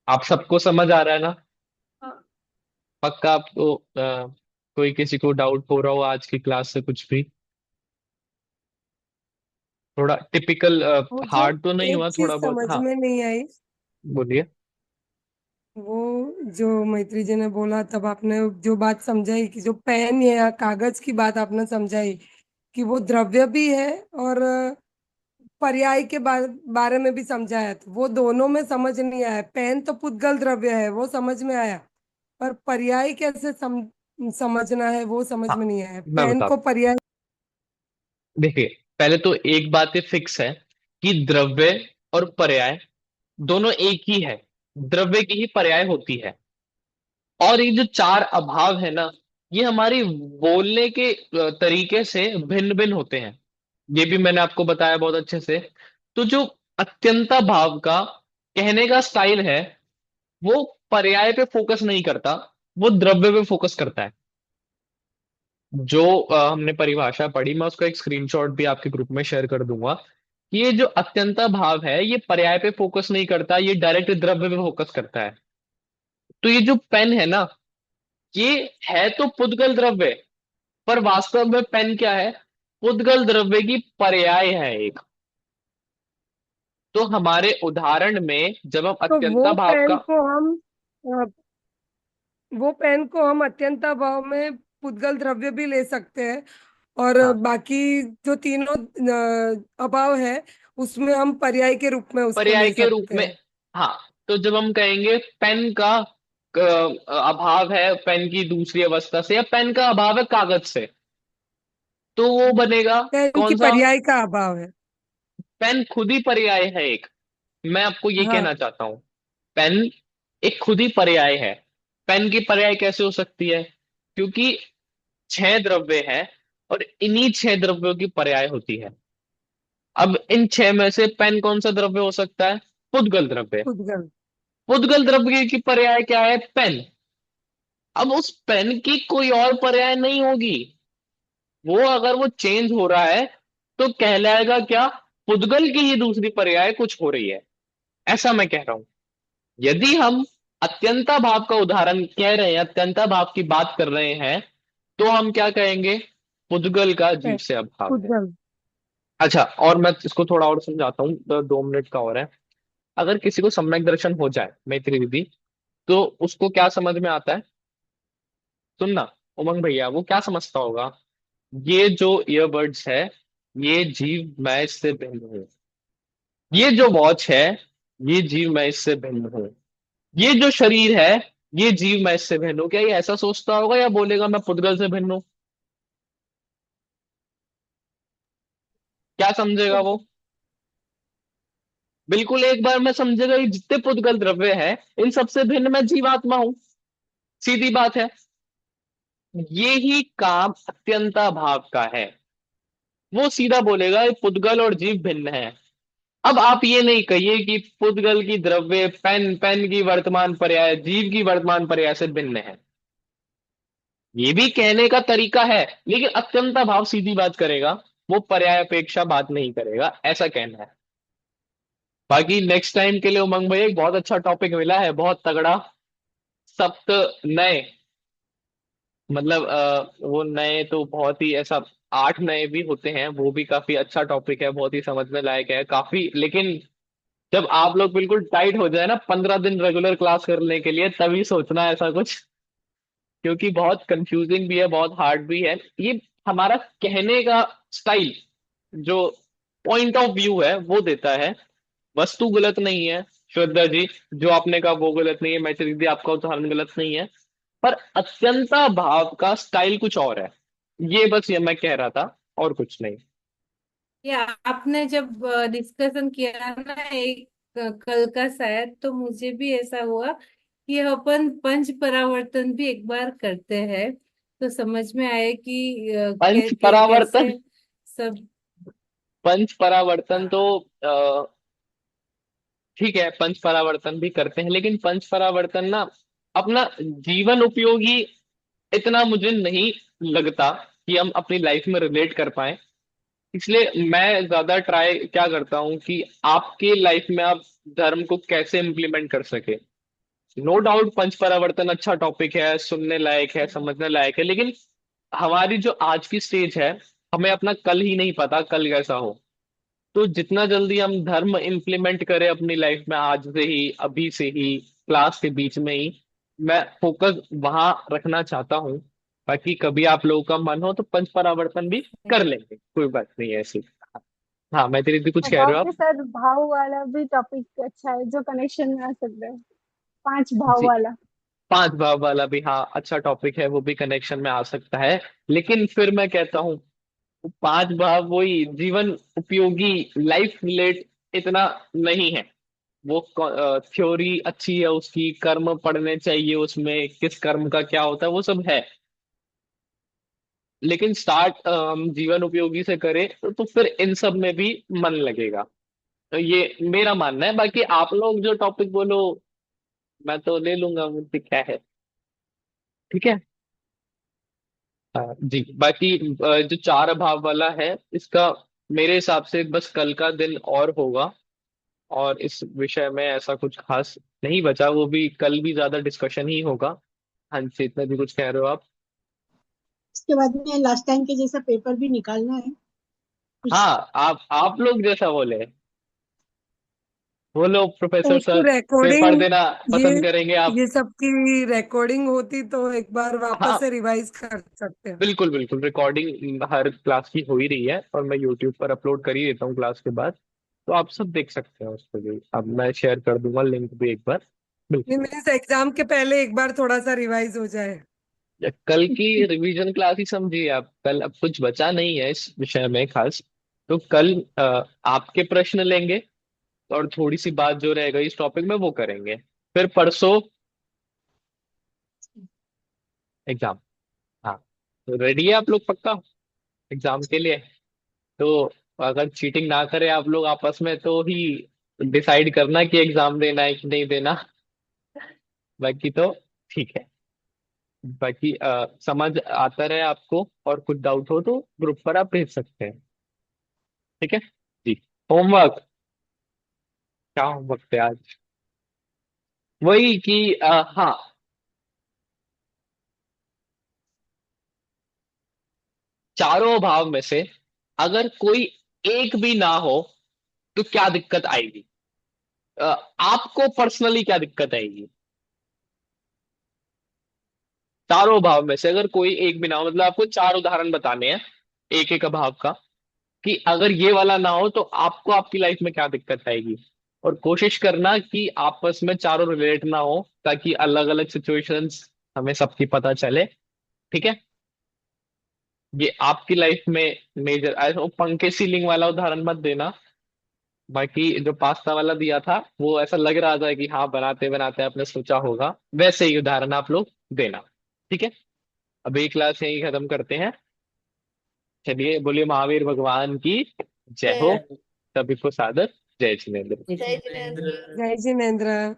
आप सबको समझ आ रहा है ना? हाँ। पक्का आपको कोई किसी को डाउट हो रहा हो आज की क्लास से कुछ भी? थोड़ा टिपिकल मुझे हार्ड तो नहीं एक हुआ, चीज थोड़ा बहुत समझ हाँ। में नहीं आई। बोलिए। वो जो मैत्री जी ने बोला, तब आपने जो बात समझाई कि जो पेन या कागज की बात आपने समझाई कि वो द्रव्य भी है, और पर्याय के बारे में भी समझाया, तो वो दोनों में समझ नहीं आया। पेन तो पुद्गल द्रव्य है, वो समझ में आया, पर पर्याय कैसे समझना है वो समझ हाँ में नहीं आया। मैं पेन बता, को पर्याय। देखिए पहले तो एक बात ये फिक्स है कि द्रव्य और पर्याय दोनों एक ही है, द्रव्य की ही पर्याय होती है। और ये जो चार अभाव है ना, ये हमारी बोलने के तरीके से भिन्न भिन्न होते हैं। ये भी मैंने आपको बताया बहुत अच्छे से। तो जो अत्यंता भाव का कहने का स्टाइल है, वो पर्याय पे फोकस नहीं करता, वो द्रव्य पे फोकस करता है। जो हमने परिभाषा पढ़ी, मैं उसका एक स्क्रीनशॉट भी आपके ग्रुप में शेयर कर दूंगा कि ये जो अत्यंता भाव है ये पर्याय पे फोकस नहीं करता, ये डायरेक्ट द्रव्य पे फोकस करता है। तो ये जो पेन है ना, ये है तो पुद्गल द्रव्य, पर वास्तव में पेन क्या है? पुद्गल द्रव्य की पर्याय है एक। तो हमारे उदाहरण में जब हम तो अत्यंता भाव का। वो पेन को हम अत्यंता भाव में पुद्गल द्रव्य भी ले सकते हैं, और हाँ बाकी जो तीनों अभाव है उसमें हम पर्याय के रूप में उसको पर्याय ले के रूप सकते में। हैं। हाँ तो जब हम कहेंगे पेन का अभाव है पेन की दूसरी अवस्था से, या पेन का अभाव है कागज से, तो वो बनेगा पेन की कौन सा? पर्याय का अभाव है। पेन खुद ही पर्याय है एक। मैं आपको ये कहना हाँ, चाहता हूं, पेन एक खुद ही पर्याय है। पेन की पर्याय कैसे हो सकती है? क्योंकि छह द्रव्य है और इन्हीं छह द्रव्यों की पर्याय होती है। अब इन छह में से पेन कौन सा द्रव्य हो सकता है? पुद्गल द्रव्य। पुद्गल। पुद्गल द्रव्य की पर्याय क्या है? पेन। अब उस पेन की कोई और पर्याय नहीं होगी। वो अगर वो चेंज हो रहा है तो कहलाएगा क्या? पुद्गल की ही दूसरी पर्याय कुछ हो रही है, ऐसा मैं कह रहा हूं। यदि हम अत्यंता भाव का उदाहरण कह रहे हैं, अत्यंता भाव की बात कर रहे हैं, तो हम क्या कहेंगे? पुद्गल का जीव पेन से अभाव है। पुद्गल। अच्छा, और मैं इसको थोड़ा और समझाता हूँ, 2 मिनट का और है। अगर किसी को सम्यक दर्शन हो जाए मैत्री दीदी, तो उसको क्या समझ में आता है? सुनना उमंग भैया, वो क्या समझता होगा? ये जो ईयरबड्स है, ये जीव मैं इससे भिन्न हूं। ये जो वॉच है, ये जीव मैं इससे भिन्न हूं। ये जो शरीर है, ये जीव मैं इससे भिन्न हूं। क्या ये ऐसा सोचता होगा या बोलेगा मैं पुद्गल से भिन्न हूं? क्या समझेगा वो? बिल्कुल एक बार में समझेगा ये जितने पुद्गल द्रव्य है, इन सबसे भिन्न मैं जीवात्मा हूं। सीधी बात है। ये ही काम अत्यंता भाव का है। वो सीधा बोलेगा ये पुद्गल और जीव भिन्न है। अब आप ये नहीं कहिए कि पुद्गल की द्रव्य पेन, पेन की वर्तमान पर्याय जीव की वर्तमान पर्याय से भिन्न है। ये भी कहने का तरीका है, लेकिन अत्यंता भाव सीधी बात करेगा, वो पर्याय अपेक्षा बात नहीं करेगा, ऐसा कहना है। बाकी नेक्स्ट टाइम के लिए उमंग भाई एक बहुत अच्छा टॉपिक मिला है, बहुत तगड़ा। सप्त नए, मतलब वो नए तो बहुत ही ऐसा, 8 नए भी होते हैं, वो भी काफी अच्छा टॉपिक है, बहुत ही समझने लायक है काफी। लेकिन जब आप लोग बिल्कुल टाइट हो जाए ना 15 दिन रेगुलर क्लास करने के लिए, तभी सोचना ऐसा कुछ, क्योंकि बहुत कंफ्यूजिंग भी है, बहुत हार्ड भी है। ये हमारा कहने का स्टाइल, जो पॉइंट ऑफ व्यू है वो देता है। वस्तु गलत नहीं है श्रद्धा जी, जो आपने कहा वो गलत नहीं है, मैत्री दीदी आपका उदाहरण गलत नहीं है, पर अत्यंता भाव का स्टाइल कुछ और है। ये बस ये मैं कह रहा था, और कुछ नहीं। ये आपने जब डिस्कशन किया ना एक कल का शायद, तो मुझे भी ऐसा हुआ कि अपन पंच परावर्तन भी एक बार करते हैं, तो समझ में आए कि पंच परावर्तन, कैसे सब। पंच परावर्तन तो ठीक है, पंच परावर्तन भी करते हैं, लेकिन पंच परावर्तन ना अपना जीवन उपयोगी इतना मुझे नहीं लगता कि हम अपनी लाइफ में रिलेट कर पाए। इसलिए मैं ज्यादा ट्राई क्या करता हूँ कि आपके लाइफ में आप धर्म को कैसे इम्प्लीमेंट कर सके। नो डाउट पंच परावर्तन अच्छा टॉपिक है, सुनने लायक है, समझने लायक है, लेकिन हमारी जो आज की स्टेज है, हमें अपना कल ही नहीं पता कल कैसा हो। तो जितना जल्दी हम धर्म इम्प्लीमेंट करें अपनी लाइफ में, आज से ही, अभी से ही, क्लास के बीच में ही, मैं फोकस वहां रखना चाहता हूँ। बाकी कभी आप लोगों का मन हो तो पंच परावर्तन भी कर लेंगे, कोई बात नहीं है ऐसी। हाँ मैं तेरी कुछ कह रहे अभाव हो के आप? साथ भाव वाला भी टॉपिक अच्छा है, जो कनेक्शन में आ सकता है, 5 भाव जी, वाला। 5 भाव वाला भी हाँ अच्छा टॉपिक है, वो भी कनेक्शन में आ सकता है। लेकिन फिर मैं कहता हूँ 5 भाव वही जीवन उपयोगी, लाइफ रिलेट इतना नहीं है। वो थ्योरी अच्छी है उसकी, कर्म पढ़ने चाहिए उसमें, किस कर्म का क्या होता है वो सब है, लेकिन स्टार्ट हम जीवन उपयोगी से करें तो फिर इन सब में भी मन लगेगा। तो ये मेरा मानना है, बाकी आप लोग जो टॉपिक बोलो मैं तो ले लूंगा, मुझे क्या है। ठीक है। जी बाकी जो 4 भाव वाला है इसका, मेरे हिसाब से बस कल का दिन और होगा, और इस विषय में ऐसा कुछ खास नहीं बचा, वो भी कल भी ज्यादा डिस्कशन ही होगा। हाँ जी, इतना भी कुछ कह रहे हो आप? उसके बाद में लास्ट टाइम के जैसा पेपर भी निकालना है कुछ। हाँ, आप लोग जैसा बोले, बोलो प्रोफेसर एक तो सर, पेपर रिकॉर्डिंग, देना ये पसंद करेंगे आप? ये सब की रिकॉर्डिंग होती तो एक बार वापस हाँ से रिवाइज कर सकते हैं। बिल्कुल बिल्कुल, रिकॉर्डिंग हर क्लास की हो ही रही है, और मैं यूट्यूब पर अपलोड कर ही देता हूँ क्लास के बाद, तो आप सब देख सकते हैं उस पर भी। अब मैं शेयर कर दूंगा लिंक भी एक बार। नहीं, बिल्कुल। मीन्स एग्जाम के पहले एक बार थोड़ा सा रिवाइज हो जाए। या कल की रिवीजन क्लास ही समझिए आप, कल अब कुछ बचा नहीं है इस विषय में खास। तो कल आपके प्रश्न लेंगे, और थोड़ी सी बात जो रहेगा इस टॉपिक में वो करेंगे, फिर परसों एग्जाम। हाँ, तो रेडी है आप लोग पक्का एग्जाम के लिए? तो अगर चीटिंग ना करें आप लोग आपस में, तो ही डिसाइड करना कि एग्जाम देना है कि नहीं देना। बाकी तो ठीक है। बाकी समझ आता रहे आपको, और कुछ डाउट हो तो ग्रुप पर आप भेज सकते हैं। ठीक है जी। होमवर्क, क्या होमवर्क थे आज? वही कि हाँ, चारों भाव में से अगर कोई एक भी ना हो तो क्या दिक्कत आएगी? अ, आपको पर्सनली क्या दिक्कत आएगी? चारों भाव में से अगर कोई एक भी ना हो, मतलब आपको 4 उदाहरण बताने हैं एक एक भाव का, कि अगर ये वाला ना हो तो आपको आपकी लाइफ में क्या दिक्कत आएगी। और कोशिश करना कि आपस में चारों रिलेट ना हो, ताकि अलग अलग सिचुएशंस हमें सबकी पता चले। ठीक है। ये आपकी लाइफ में मेजर, ऐसा पंखे सीलिंग वाला उदाहरण मत देना। बाकी जो पास्ता वाला दिया था वो ऐसा लग रहा था कि हाँ बनाते बनाते आपने सोचा होगा, वैसे ही उदाहरण आप लोग देना। ठीक है। अब एक क्लास यही खत्म करते हैं। चलिए बोलिए महावीर भगवान की जय हो। जय सभी को सादर जय जिनेन्द्र। जय जिनेन्द्र। जय जिनेन्द्र।